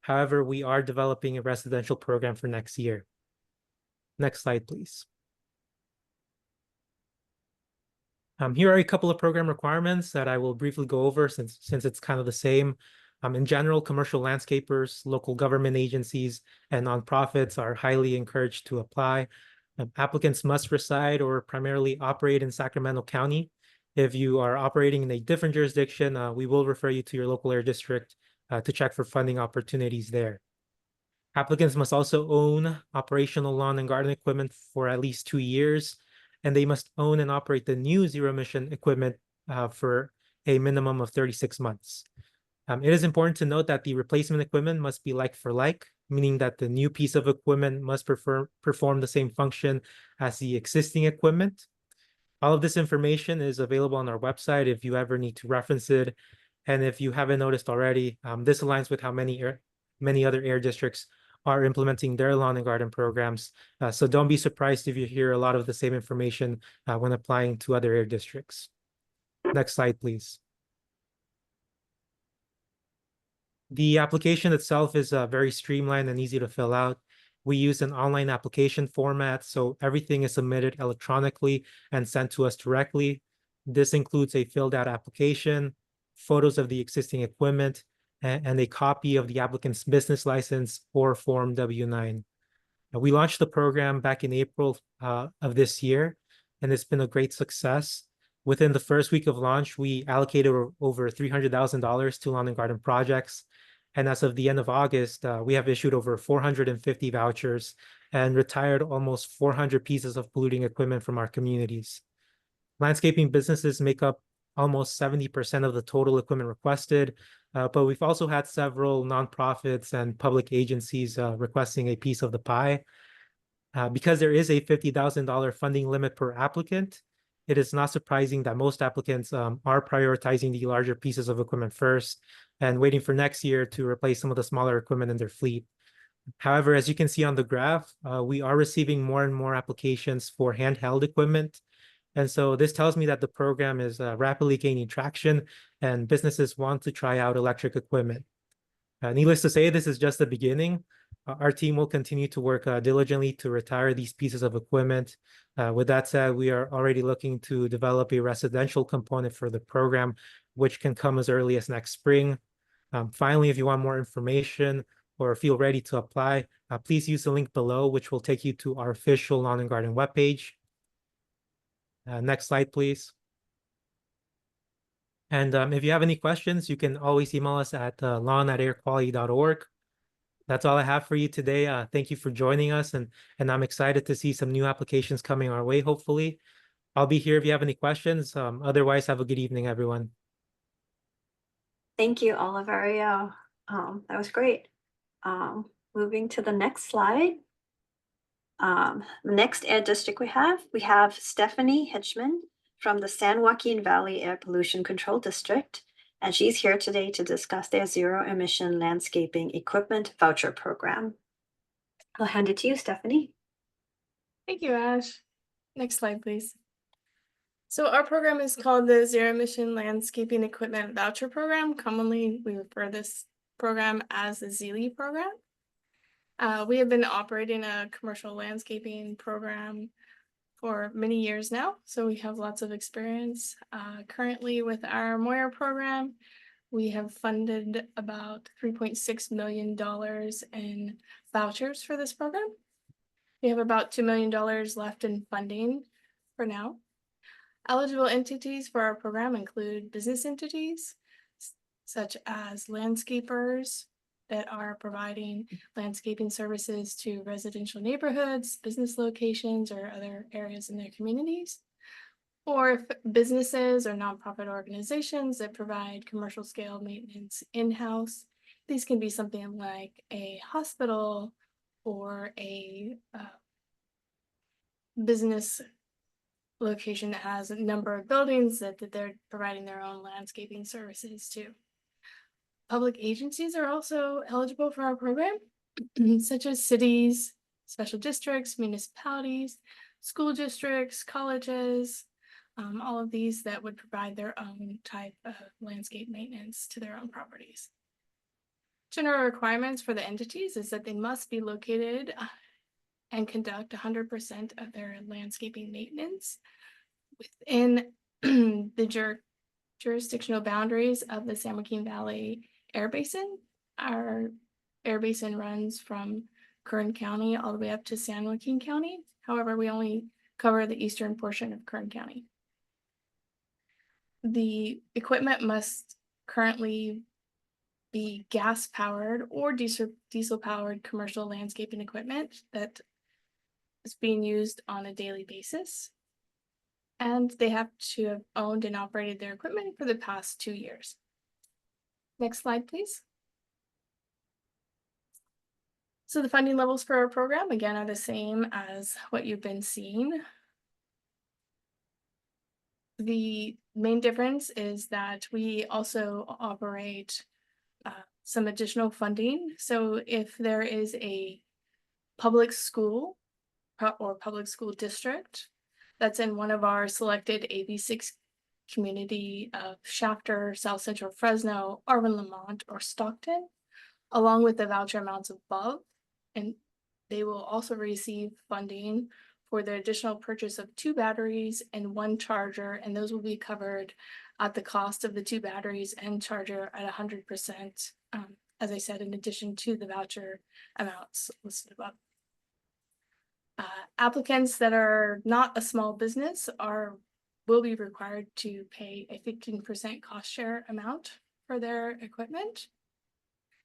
However, we are developing a residential program for next year. Next slide, please. Here are a couple of program requirements that I will briefly go over since it's kind of the same. In general, commercial landscapers, local government agencies, and nonprofits are highly encouraged to apply. Applicants must reside or primarily operate in Sacramento County. If you are operating in a different jurisdiction, we will refer you to your local air district to check for funding opportunities there. Applicants must also own operational lawn and garden equipment for at least 2 years, and they must own and operate the new zero-emission equipment for a minimum of 36 months. It is important to note that the replacement equipment must be like for like, meaning that the new piece of equipment must perform the same function as the existing equipment. All of this information is available on our website if you ever need to reference it. And if you haven't noticed already, this aligns with how many other air districts are implementing their lawn and garden programs. So don't be surprised if you hear a lot of the same information when applying to other air districts. Next slide, please. The application itself is very streamlined and easy to fill out. We use an online application format, so everything is submitted electronically and sent to us directly. This includes a filled out application, photos of the existing equipment, and a copy of the applicant's business license or Form W-9. We launched the program back in April of this year, and it's been a great success. Within the first week of launch, we allocated over $300,000 to lawn and garden projects. And as of the end of August, we have issued over 450 vouchers and retired almost 400 pieces of polluting equipment from our communities. Landscaping businesses make up almost 70% of the total equipment requested, but we've also had several nonprofits and public agencies requesting a piece of the pie. Because there is a $50,000 funding limit per applicant, it is not surprising that most applicants are prioritizing the larger pieces of equipment first and waiting for next year to replace some of the smaller equipment in their fleet. However, as you can see on the graph, we are receiving more and more applications for handheld equipment. And so this tells me that the program is rapidly gaining traction and businesses want to try out electric equipment. Needless to say, this is just the beginning. Our team will continue to work diligently to retire these pieces of equipment. With that said, we are already looking to develop a residential component for the program, which can come as early as next spring. Finally, if you want more information or feel ready to apply, please use the link below, which will take you to our official Lawn and Garden webpage. Next slide, please. And if you have any questions, you can always email us at lawn@airquality.org. That's all I have for you today. Thank you for joining us, and I'm excited to see some new applications coming our way, hopefully. I'll be here if you have any questions. Otherwise, have a good evening, everyone. Thank you, Oliverio. That was great. Moving to the next slide. The next air district we have Stephanie Hitchman from the San Joaquin Valley Air Pollution Control District, and she's here today to discuss their zero emission landscaping equipment voucher program. I'll hand it to you, Stephanie. Thank you, Ash. Next slide, please. So our program is called the Zero Emission Landscaping Equipment Voucher Program. Commonly, we refer this program as the ZELE program. We have been operating a commercial landscaping program for many years now, so we have lots of experience. Currently with our Moyer program, we have funded about $3.6 million in vouchers for this program. We have about $2 million left in funding for now. Eligible entities for our program include business entities, such as landscapers that are providing landscaping services to residential neighborhoods, business locations, or other areas in their communities. Or if businesses or nonprofit organizations that provide commercial scale maintenance in-house. These can be something like a hospital or a business location that has a number of buildings that they're providing their own landscaping services to. Public agencies are also eligible for our program, such as cities, special districts, municipalities, school districts, colleges, all of these that would provide their own type of landscape maintenance to their own properties. General requirements for the entities is that they must be located and conduct 100% of their landscaping maintenance within the jurisdictional boundaries of the San Joaquin Valley Air Basin. Our air basin runs from Kern County all the way up to San Joaquin County. However, we only cover the eastern portion of Kern County. The equipment must currently be gas powered or diesel powered commercial landscaping equipment that is being used on a daily basis. And they have to have owned and operated their equipment for the past 2 years. Next slide, please. So the funding levels for our program, again, are the same as what you've been seeing. The main difference is that we also operate some additional funding. So if there is a public school or public school district that's in one of our selected AB6 community of Shafter, South Central Fresno, Arvin, Lamont, or Stockton, along with the voucher amounts above, and they will also receive funding for the additional purchase of 2 batteries and 1 charger, and those will be covered at the cost of the 2 batteries and charger at 100%, as I said, in addition to the voucher amounts listed above. Applicants that are not a small business will be required to pay a 15% cost share amount for their equipment.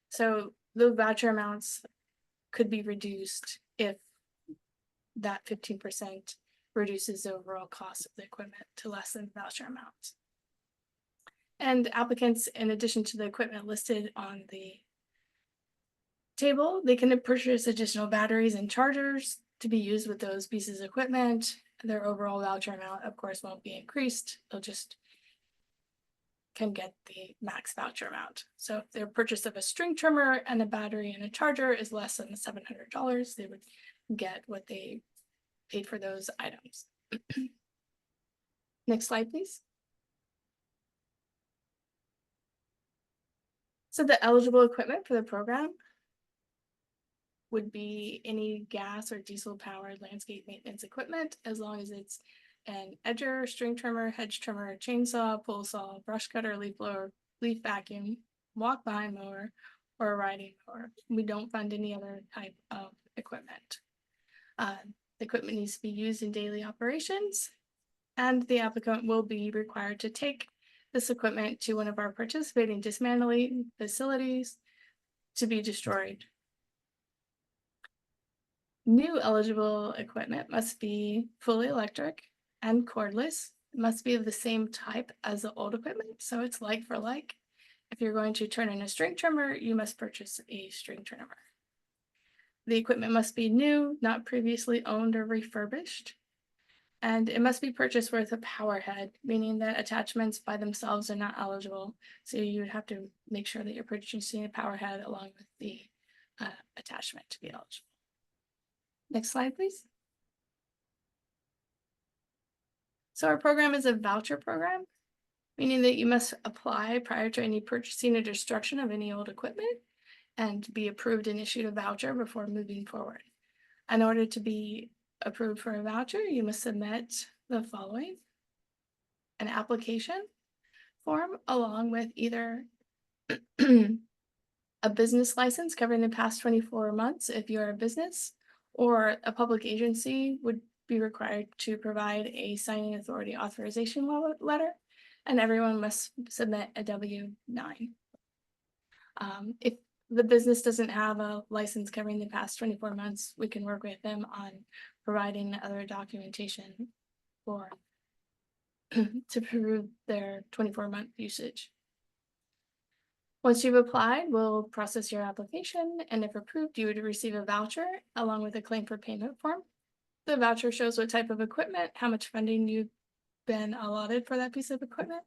So the voucher amounts could be reduced if that 15% reduces the overall cost of the equipment to less than the voucher amount. And applicants, in addition to the equipment listed on the table, they can purchase additional batteries and chargers to be used with those pieces of equipment. Their overall voucher amount, of course, won't be increased. They'll just can get the max voucher amount. So if their purchase of a string trimmer and a battery and a charger is less than $700, they would get what they paid for those items. Next slide, please. So the eligible equipment for the program would be any gas or diesel powered landscape maintenance equipment, as long as it's an edger, string trimmer, hedge trimmer, chainsaw, pole saw, brush cutter, leaf blower, leaf vacuum, walk behind mower, or a riding mower. We don't fund any other type of equipment. The equipment needs to be used in daily operations, and the applicant will be required to take this equipment to one of our participating dismantling facilities to be destroyed. New eligible equipment must be fully electric and cordless. It must be of the same type as the old equipment, so it's like for like. If you're going to turn in a string trimmer, you must purchase a string trimmer. The equipment must be new, not previously owned or refurbished. And it must be purchased with a power head, meaning that attachments by themselves are not eligible. So you would have to make sure that you're purchasing a power head along with the attachment to be eligible. Next slide, please. So our program is a voucher program, meaning that you must apply prior to any purchasing or destruction of any old equipment and be approved and issued a voucher before moving forward. In order to be approved for a voucher, you must submit the following: an application form along with either a business license covering the past 24 months if you're a business, or a public agency would be required to provide a signing authority authorization letter, and everyone must submit a W-9. If the business doesn't have a license covering the past 24 months, we can work with them on providing other documentation for to prove their 24-month usage. Once you've applied, we'll process your application, and if approved, you would receive a voucher along with a claim for payment form. The voucher shows what type of equipment, how much funding you've been allotted for that piece of equipment,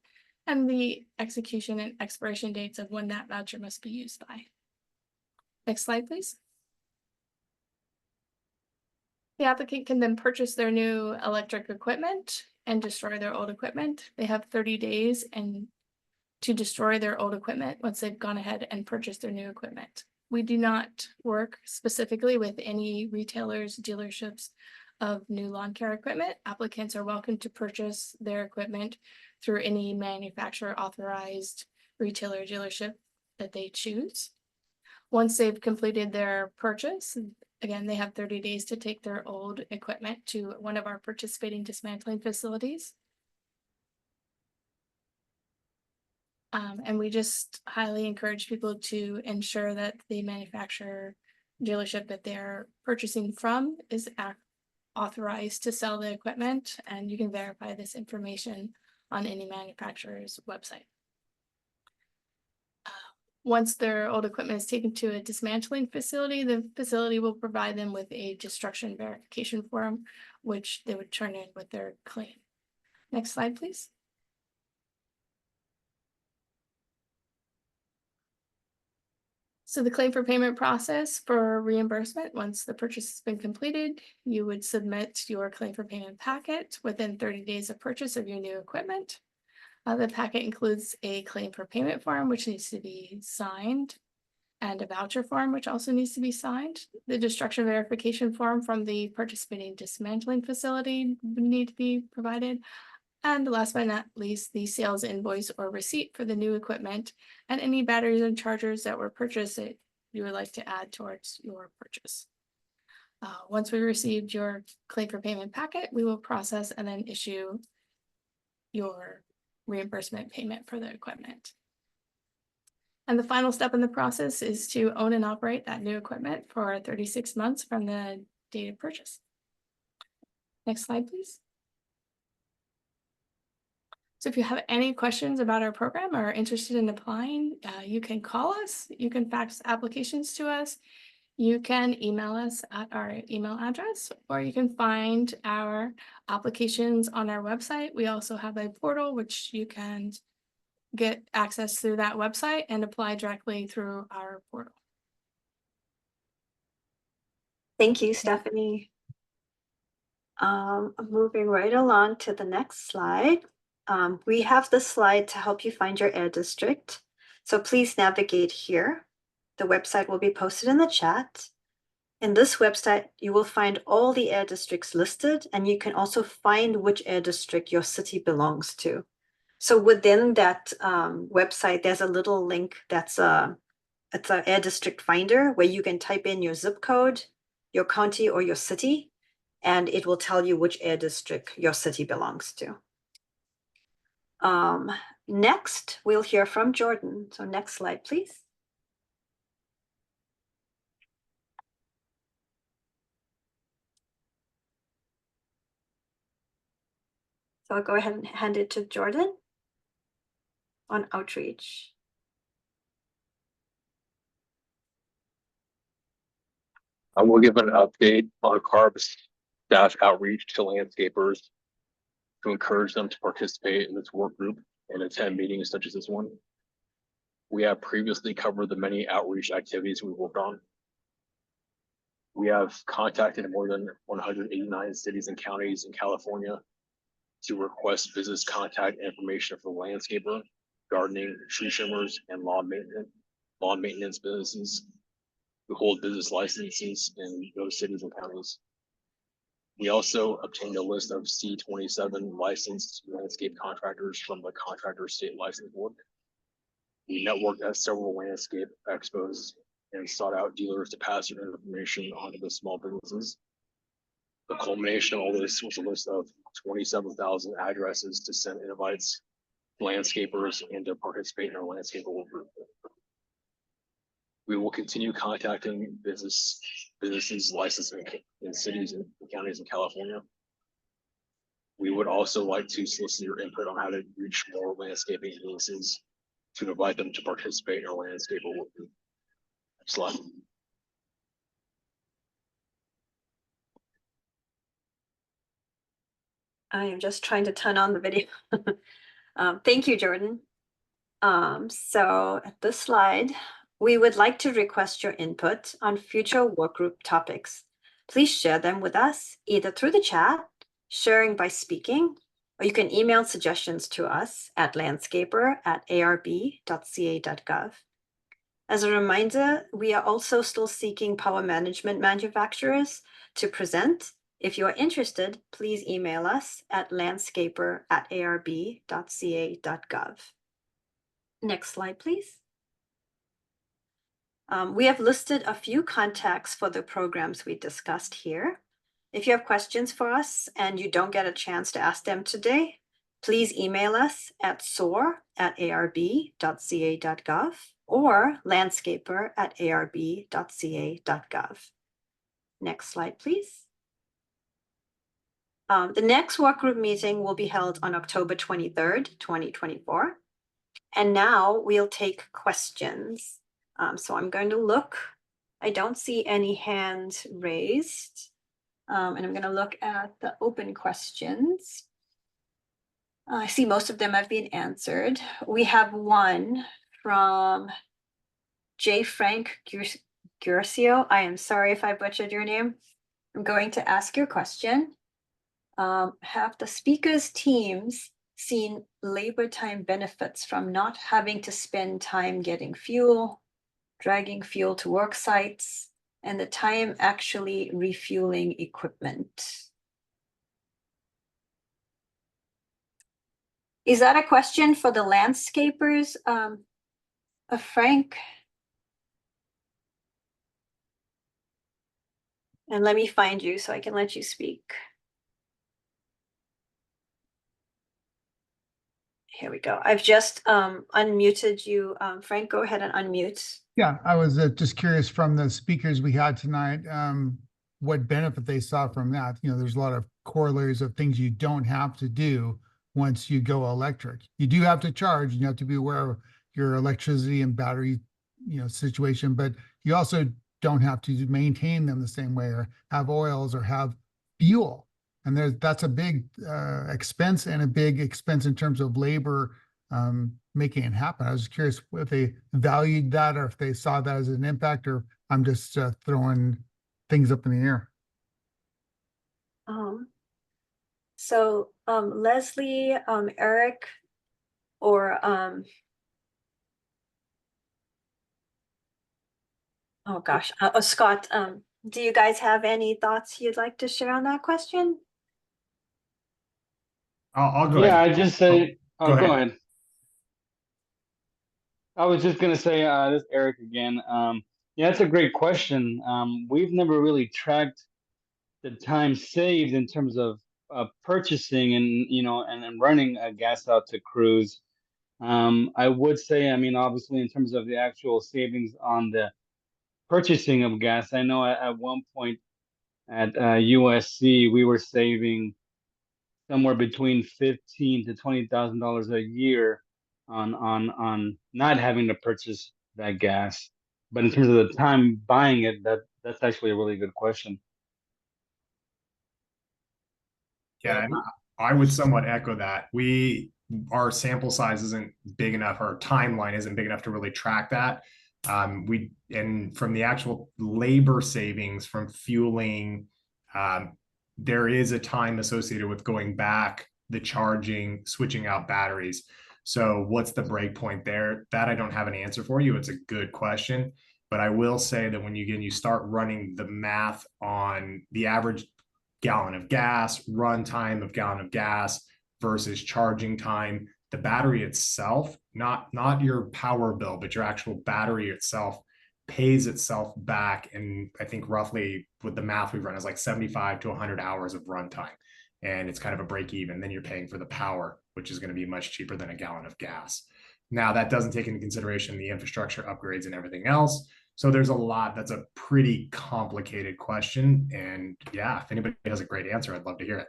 and the execution and expiration dates of when that voucher must be used by. Next slide, please. The applicant can then purchase their new electric equipment and destroy their old equipment. They have 30 days to destroy their old equipment once they've gone ahead and purchased their new equipment. We do not work specifically with any retailers, dealerships of new lawn care equipment. Applicants are welcome to purchase their equipment through any manufacturer authorized retailer dealership that they choose. Once they've completed their purchase, again, they have 30 days to take their old equipment to one of our participating dismantling facilities. And we just highly encourage people to ensure that the manufacturer dealership that they're purchasing from is authorized to sell the equipment, and you can verify this information on any manufacturer's website. Once their old equipment is taken to a dismantling facility, the facility will provide them with a destruction verification form, which they would turn in with their claim. Next slide, please. So the claim for payment process for reimbursement, once the purchase has been completed, you would submit your claim for payment packet within 30 days of purchase of your new equipment. The packet includes a claim for payment form, which needs to be signed, and a voucher form, which also needs to be signed. The destruction verification form from the participating dismantling facility would need to be provided. And last but not least, the sales invoice or receipt for the new equipment and any batteries and chargers that were purchased that you would like to add towards your purchase. Once we received your claim for payment packet, we will process and then issue your reimbursement payment for the equipment. And the final step in the process is to own and operate that new equipment for 36 months from the date of purchase. Next slide, please. So if you have any questions about our program or are interested in applying, you can call us, you can fax applications to us, you can email us at our email address, or you can find our applications on our website. We also have a portal which you can get access through that website and apply directly through our portal. Thank you, Stephanie. Moving right along to the next slide. We have this slide to help you find your air district. So please navigate here. The website will be posted in the chat. In this website, you will find all the air districts listed, and you can also find which air district your city belongs to. So within that website, there's a little link that's it's an air district finder where you can type in your zip code, your county, or your city, and it will tell you which air district your city belongs to. Next, we'll hear from Jordan. So next slide, please. So I'll go ahead and hand it to Jordan on outreach. I will give an update on CARB's staff outreach to landscapers to encourage them to participate in this work group and attend meetings such as this one. We have previously covered the many outreach activities we worked on. We have contacted more than 189 cities and counties in California to request business contact information for landscaper, gardening, tree trimmers, and lawn maintenance businesses who hold business licenses in those cities and counties. We also obtained a list of C27 licensed landscape contractors from the Contractor State License Board. We networked at several landscape expos and sought out dealers to pass their information on to the small businesses. The culmination of all this was a list of 27,000 addresses to send invites to landscapers and to participate in our landscape work group. We will continue contacting businesses licensed in cities and counties in California. We would also like to solicit your input on how to reach more landscaping businesses to invite them to participate in our landscape work group. Next slide. I am just trying to turn on the video. Thank you, Jordan. So at this slide, we would like to request your input on future workgroup topics. Please share them with us either through the chat, sharing by speaking, or you can email suggestions to us at landscaper@arb.ca.gov. As a reminder, we are also still seeking power management manufacturers to present. If you are interested, please email us at landscaper@arb.ca.gov. Next slide, please. We have listed a few contacts for the programs we discussed here. If you have questions for us and you don't get a chance to ask them today, please email us at soar@arb.ca.gov or landscaper@arb.ca.gov. Next slide, please. The next workgroup meeting will be held on October 23rd, 2024. And now we'll take questions. So I'm going to look. I don't see any hands raised. And I'm going to look at the open questions. I see most of them have been answered. We have one from J. Frank Gurcio. I am sorry if I butchered your name. I'm going to ask your question. Have the speakers' teams seen labor time benefits from not having to spend time getting fuel, dragging fuel to work sites, and the time actually refueling equipment? Is that a question for the landscapers, Frank? And let me find you so I can let you speak. Here we go. I've just unmuted you. Frank, go ahead and unmute. Yeah, I was just curious from the speakers we had tonight, what benefit they saw from that. You know, there's a lot of corollaries of things you don't have to do once you go electric. You do have to charge, and you have to be aware of your electricity and battery, situation, but you also don't have to maintain them the same way or have oils or have fuel. And that's a big expense, and a big expense in terms of labor making it happen. I was curious if they valued that, or if they saw that as an impact, or I'm just throwing things up in the air. Leslie, Eric, or oh gosh, Scott, do you guys have any thoughts you'd like to share on that question? I'll go Yeah, ahead. I just say, Go go ahead. ahead. I was just gonna say, this is Eric again. Yeah, that's a great question. We've never really tracked the time saved in terms of purchasing and and running a gas out to crews. I would say, I mean, obviously, in terms of the actual savings on the purchasing of gas, I know at one point at USC we were saving somewhere between $15,000 to $20,000 a year on not having to purchase that gas. But in terms of the time buying it, that's actually a really good question. Yeah, and I would somewhat echo that. Our sample size isn't big enough, our timeline isn't big enough to really track that. And from the actual labor savings from fueling, there is a time associated with going back, the charging, switching out batteries. So what's the break point there? That I don't have an answer for you. It's a good question. But I will say that when you start running the math on the average gallon of gas, run time of gallon of gas versus charging time, the battery itself, not your power bill, but your actual battery itself pays itself back. And I think roughly with the math we've run is like 75 to 100 hours of runtime. And it's kind of a break even. Then you're paying for the power, which is going to be much cheaper than a gallon of gas. Now, that doesn't take into consideration the infrastructure upgrades and everything else. So there's a lot. That's a pretty complicated question. And yeah, if anybody has a great answer, I'd love to hear it.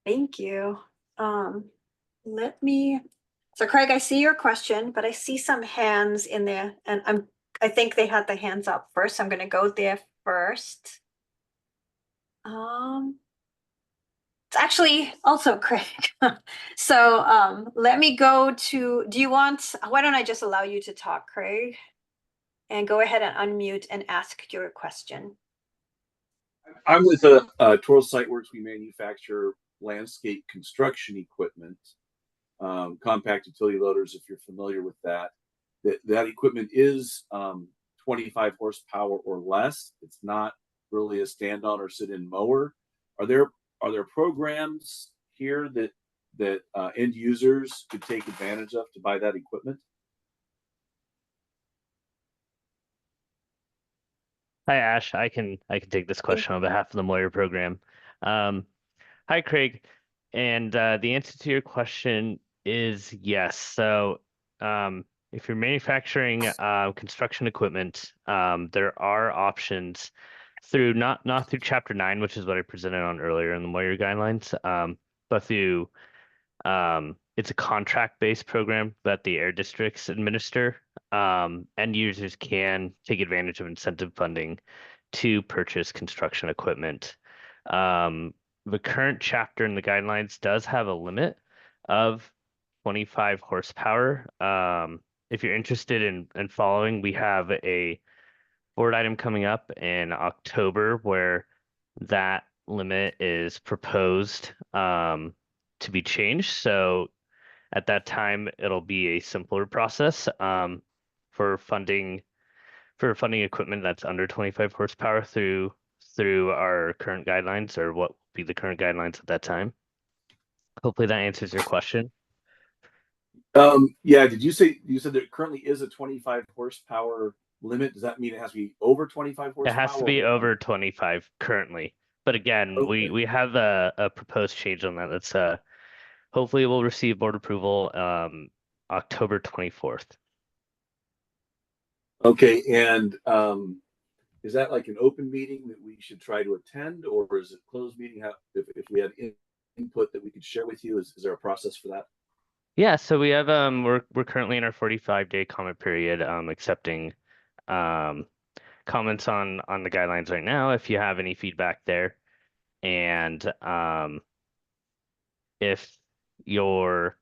Thank you. So Craig, I see your question, but I see some hands in there, and I think they had the hands up first. So I'm going to go there first. It's actually also Craig. So let me go to, why don't I just allow you to talk, Craig? And go ahead and unmute and ask your question. I'm with Toro SiteWorks. We manufacture landscape construction equipment, compact utility loaders, if you're familiar with that. That equipment is 25 horsepower or less. It's not really a stand-on or sit-in mower. Are there programs here that end users could take advantage of to buy that equipment? Hi, Ash. I can take this question on behalf of the Moyer program. Hi, Craig. And the answer to your question is yes. So if you're manufacturing construction equipment, there are options through not through Chapter 9, which is what I presented on earlier in the Moyer guidelines, but through it's a contract-based program that the air districts administer. End users can take advantage of incentive funding to purchase construction equipment. The current chapter in the guidelines does have a limit of 25 horsepower. If you're interested in following, we have a board item coming up in October where that limit is proposed to be changed. So at that time, it'll be a simpler process for funding equipment that's under 25 horsepower through our current guidelines, or what will be the current guidelines at that time. Hopefully that answers your question. Yeah, you said there currently is a 25 horsepower limit? Does that mean it has to be over 25 horsepower? It has to be over 25 currently. But again, okay. we have a proposed change on that. That's hopefully we'll receive board approval October 24th. Okay, and is that like an open meeting that we should try to attend, or is it a closed meeting? How, if we have input that we could share with you, is there a process for that? Yeah, so we have we're currently in our 45-day comment period, accepting comments on the guidelines right now. If you have any feedback there, and if you're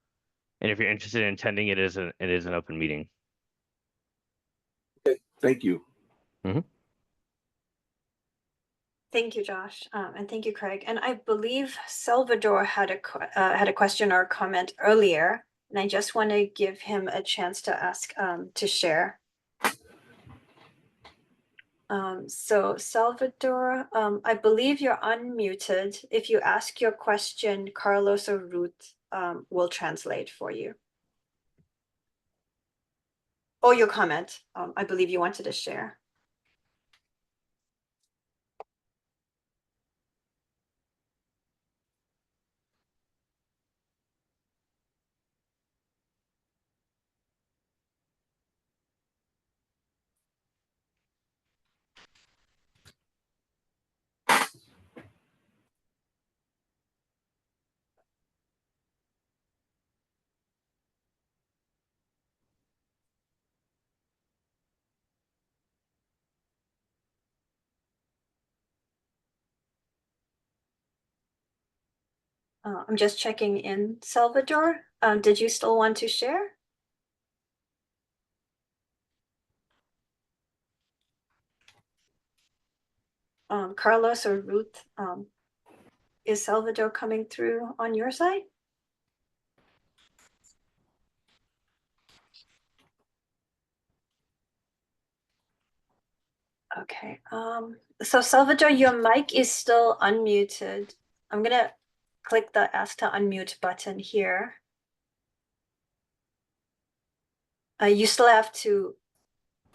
interested in attending, it is an open meeting. Okay, thank you. Mm-hmm. Thank you, Josh, and thank you, Craig. And I believe Salvador had a question or a comment earlier, and I just want to give him a chance to ask to share. So Salvador, I believe you're unmuted. If you ask your question, Carlos or Ruth will translate for you. Or your comment. I believe you wanted to share. I'm just checking in, Salvador. Did you still want to share? Carlos or Ruth, is Salvador coming through on your side? Okay, so Salvador, your mic is still unmuted. I'm gonna click the ask to unmute button here. You still have to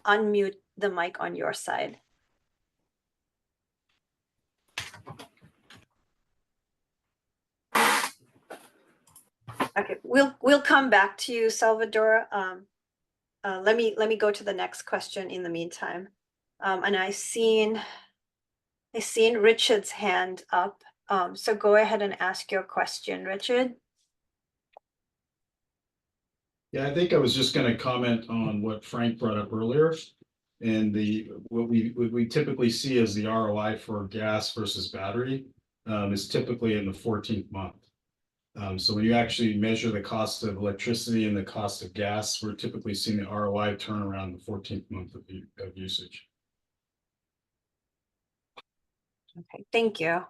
unmute the mic on your side. Okay, we'll come back to you, Salvador. Let me go to the next question in the meantime. And I seen Richard's hand up. So go ahead and ask your question, Richard. Yeah, I think I was just going to comment on what Frank brought up earlier. And what we typically see as the ROI for gas versus battery is typically in the 14th month. So when you actually measure the cost of electricity and the cost of gas, we're typically seeing the ROI turn around the 14th month of usage. Okay, thank you.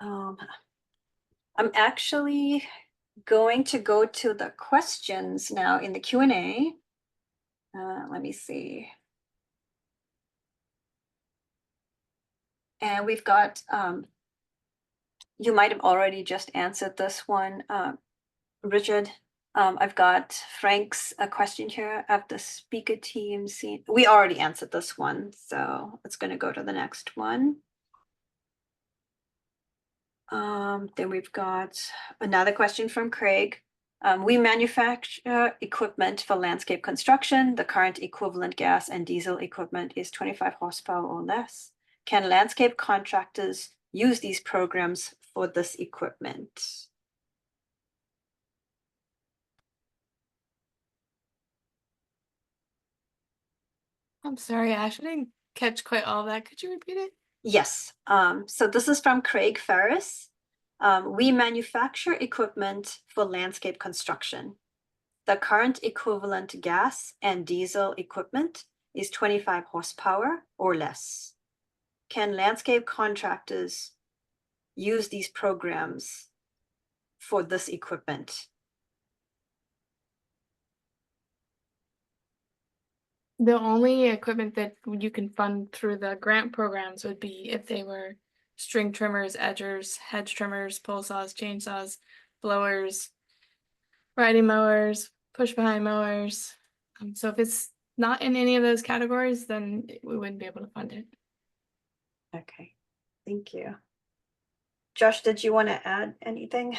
I'm actually going to go to the questions now in the Q&A. Let me see. And we've got, you might have already just answered this one, Richard. I've got Frank's question here. Have the speaker team seen? We already answered this one, so it's going to go to the next one. Then we've got another question from Craig. We manufacture equipment for landscape construction. The current equivalent gas and diesel equipment is 25 horsepower or less. Can landscape contractors use these programs for this equipment? I'm sorry, Ash, I didn't catch quite all of that. Could you repeat it? Yes. So this is from Craig Ferris. We manufacture equipment for landscape construction. The current equivalent gas and diesel equipment is 25 horsepower or less. Can landscape contractors use these programs for this equipment? The only equipment that you can fund through the grant programs would be if they were string trimmers, edgers, hedge trimmers, pole saws, chainsaws, blowers, riding mowers, push behind mowers. So if it's not in any of those categories, then we wouldn't be able to fund it. Okay, thank you. Josh, did you want to add anything?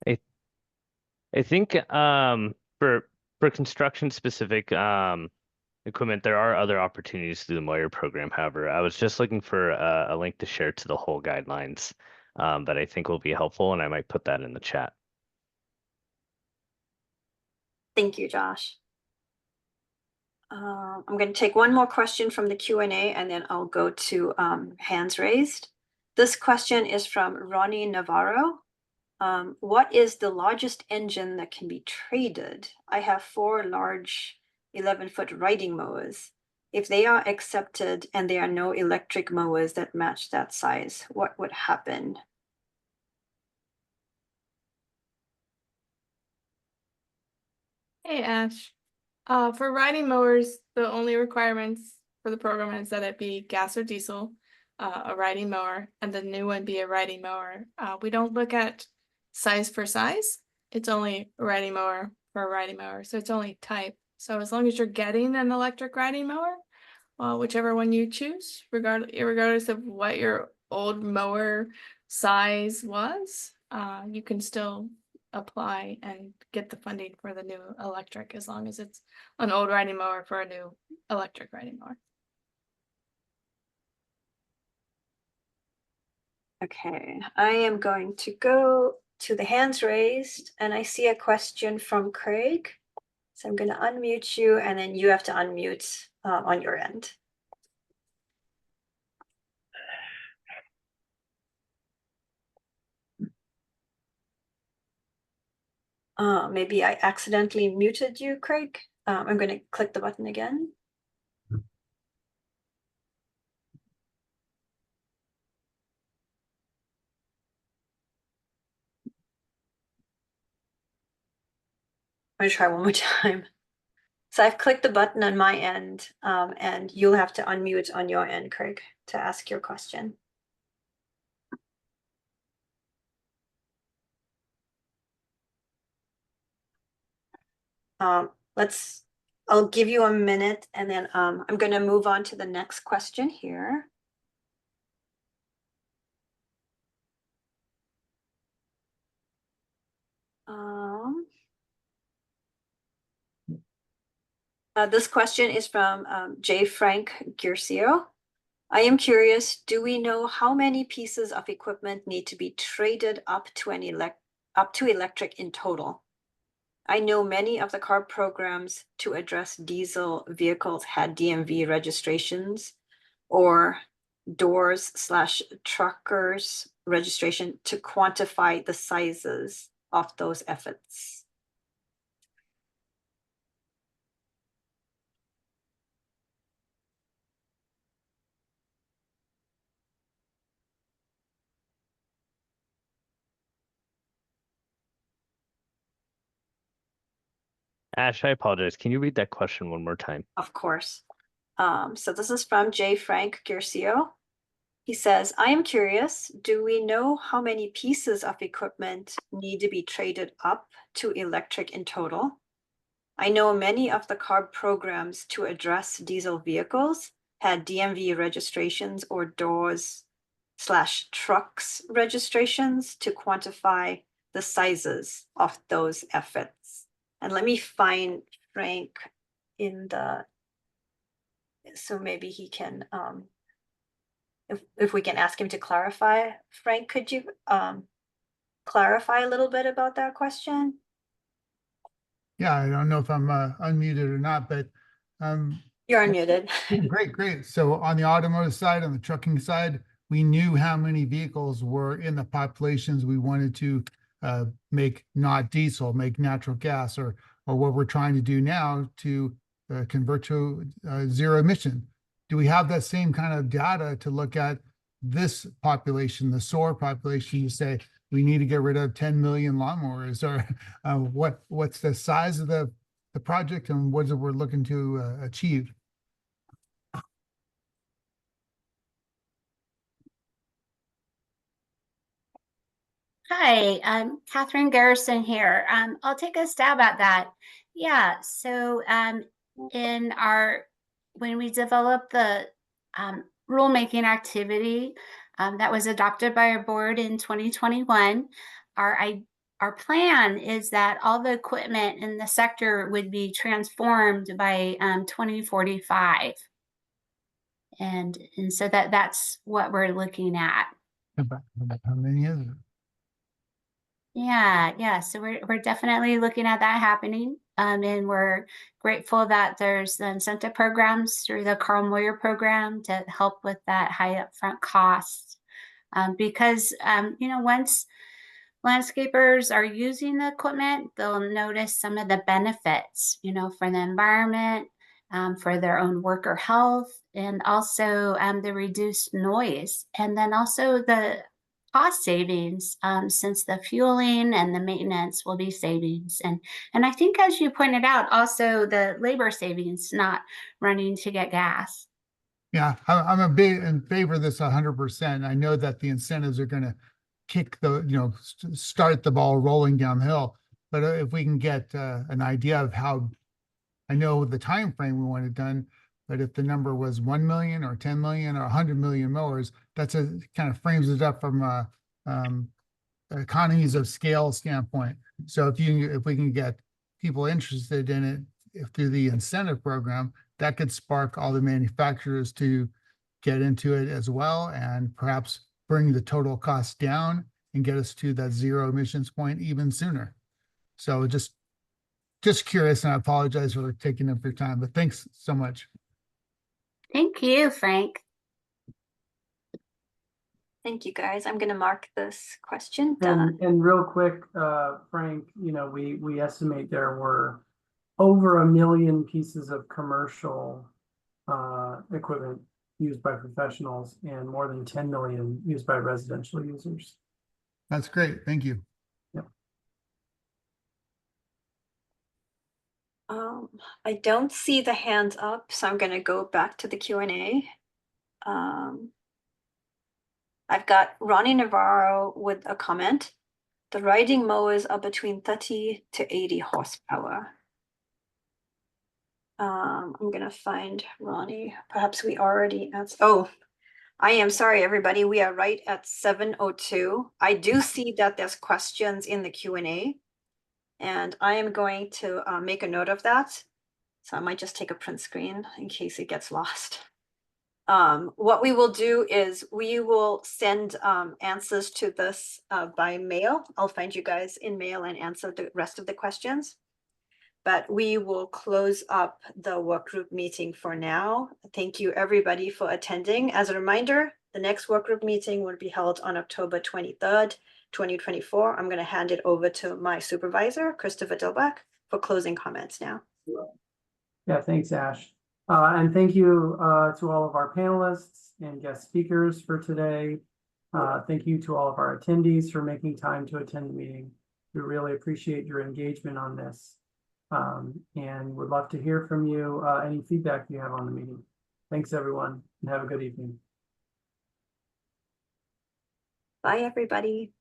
I think for construction specific equipment. There are other opportunities through the Moyer program. However, I was just looking for a link to share to the whole guidelines that I think will be helpful, and I might put that in the chat. Thank you, Josh. I'm going to take one more question from the Q&A, and then I'll go to hands raised. This question is from Ronnie Navarro. What is the largest engine that can be traded? I have 4 large 11-foot riding mowers. If they are accepted and there are no electric mowers that match that size, what would happen? Hey, Ash. For riding mowers, the only requirements for the program is that it be gas or diesel, a riding mower, and the new one be a riding mower. We don't look at size for size. It's only a riding mower for a riding mower. So it's only type. So as long as you're getting an electric riding mower, whichever one you choose, regardless of what your old mower size was, you can still apply and get the funding for the new electric as long as it's an old riding mower for a new electric riding mower. Okay, I am going to go to the hands raised, and I see a question from Craig. So I'm going to unmute you, and then you have to unmute on your end. Maybe I accidentally muted you, Craig. I'm going to click the button again. I'm going to try one more time. So I've clicked the button on my end, and you'll have to unmute on your end, Craig, to ask your question. I'll give you a minute, and then I'm going to move on to the next question here. This question is from J. Frank Gurcio. I am curious, do we know how many pieces of equipment need to be traded up to electric in total? I know many of the CARB programs to address diesel vehicles had DMV registrations or doors/truckers registration to quantify the sizes of those efforts. Ash, I apologize. Can you read that question one more time? Of course. So this is from J. Frank Gurcio. He says, I am curious, do we know how many pieces of equipment need to be traded up to electric in total? I know many of the CARB programs to address diesel vehicles had DMV registrations or doors/trucks registrations to quantify the sizes of those efforts. And let me find Frank in the, so maybe he can, if we can ask him to clarify. Frank, could you clarify a little bit about that question? Yeah, I don't know if I'm unmuted or not, but you're unmuted. Great. So on the automotive side, on the trucking side, we knew how many vehicles were in the populations we wanted to make not diesel, make natural gas, or what we're trying to do now to convert to zero emission. Do we have that same kind of data to look at this population, the SOAR population? You say we need to get rid of 10 million lawnmowers, or what's the size of the project, and what is it we're looking to achieve? Hi, I'm Catherine Garrison here. I'll take a stab at that. Yeah, so when we developed the rulemaking activity that was adopted by our board in 2021, our our plan is that all the equipment in the sector would be transformed by 2045. And so that's what we're looking at. How many is it? Yeah. So we're definitely looking at that happening. And we're grateful that there's the incentive programs through the Carl Moyer program to help with that high upfront cost. Because once landscapers are using the equipment, they'll notice some of the benefits, for the environment, for their own worker health, and also the reduced noise. And then also the cost savings, since the fueling and the maintenance will be savings. And I think, as you pointed out, also the labor savings, not running to get gas. Yeah, I'm a big in favor of this 100%. I know that the incentives are going to kick start the ball rolling downhill. But if we can get an idea of how, I know the time frame we want it done, but if the number was 1 million or 10 million or 100 million mowers, that's kind of frames it up from a economies of scale standpoint. So if we can get people interested in it through the incentive program, that could spark all the manufacturers to get into it as well, and perhaps bring the total cost down and get us to that zero emissions point even sooner. So just curious, and I apologize for taking up your time, but thanks so much. Thank you, Frank. Thank you, guys. I'm going to mark this question done. And real quick, Frank, we estimate there were over 1 million pieces of commercial equipment used by professionals and more than 10 million used by residential users. That's great. Thank you. Yep. I don't see the hands up, so I'm going to go back to the Q&A. I've got Ronnie Navarro with a comment. The riding mowers are between 30 to 80 horsepower. I'm going to find Ronnie. Perhaps we already answered. Oh, I am sorry, everybody. We are right at 7:02. I do see that there's questions in the Q&A, and I am going to make a note of that. So I might just take a print screen in case it gets lost. What we will do is we will send answers to this by mail. I'll find you guys in mail and answer the rest of the questions. But we will close up the work group meeting for now. Thank you, everybody, for attending. As a reminder, the next work group meeting will be held on October 23rd, 2024. I'm going to hand it over to my supervisor, Christopher Dilbach, for closing comments now. Yeah, thanks, Ash. And thank you to all of our panelists and guest speakers for today. Thank you to all of our attendees for making time to attend the meeting. We really appreciate your engagement on this. And would love to hear from you, any feedback you have on the meeting. Thanks, everyone, and have a good evening. Bye, everybody.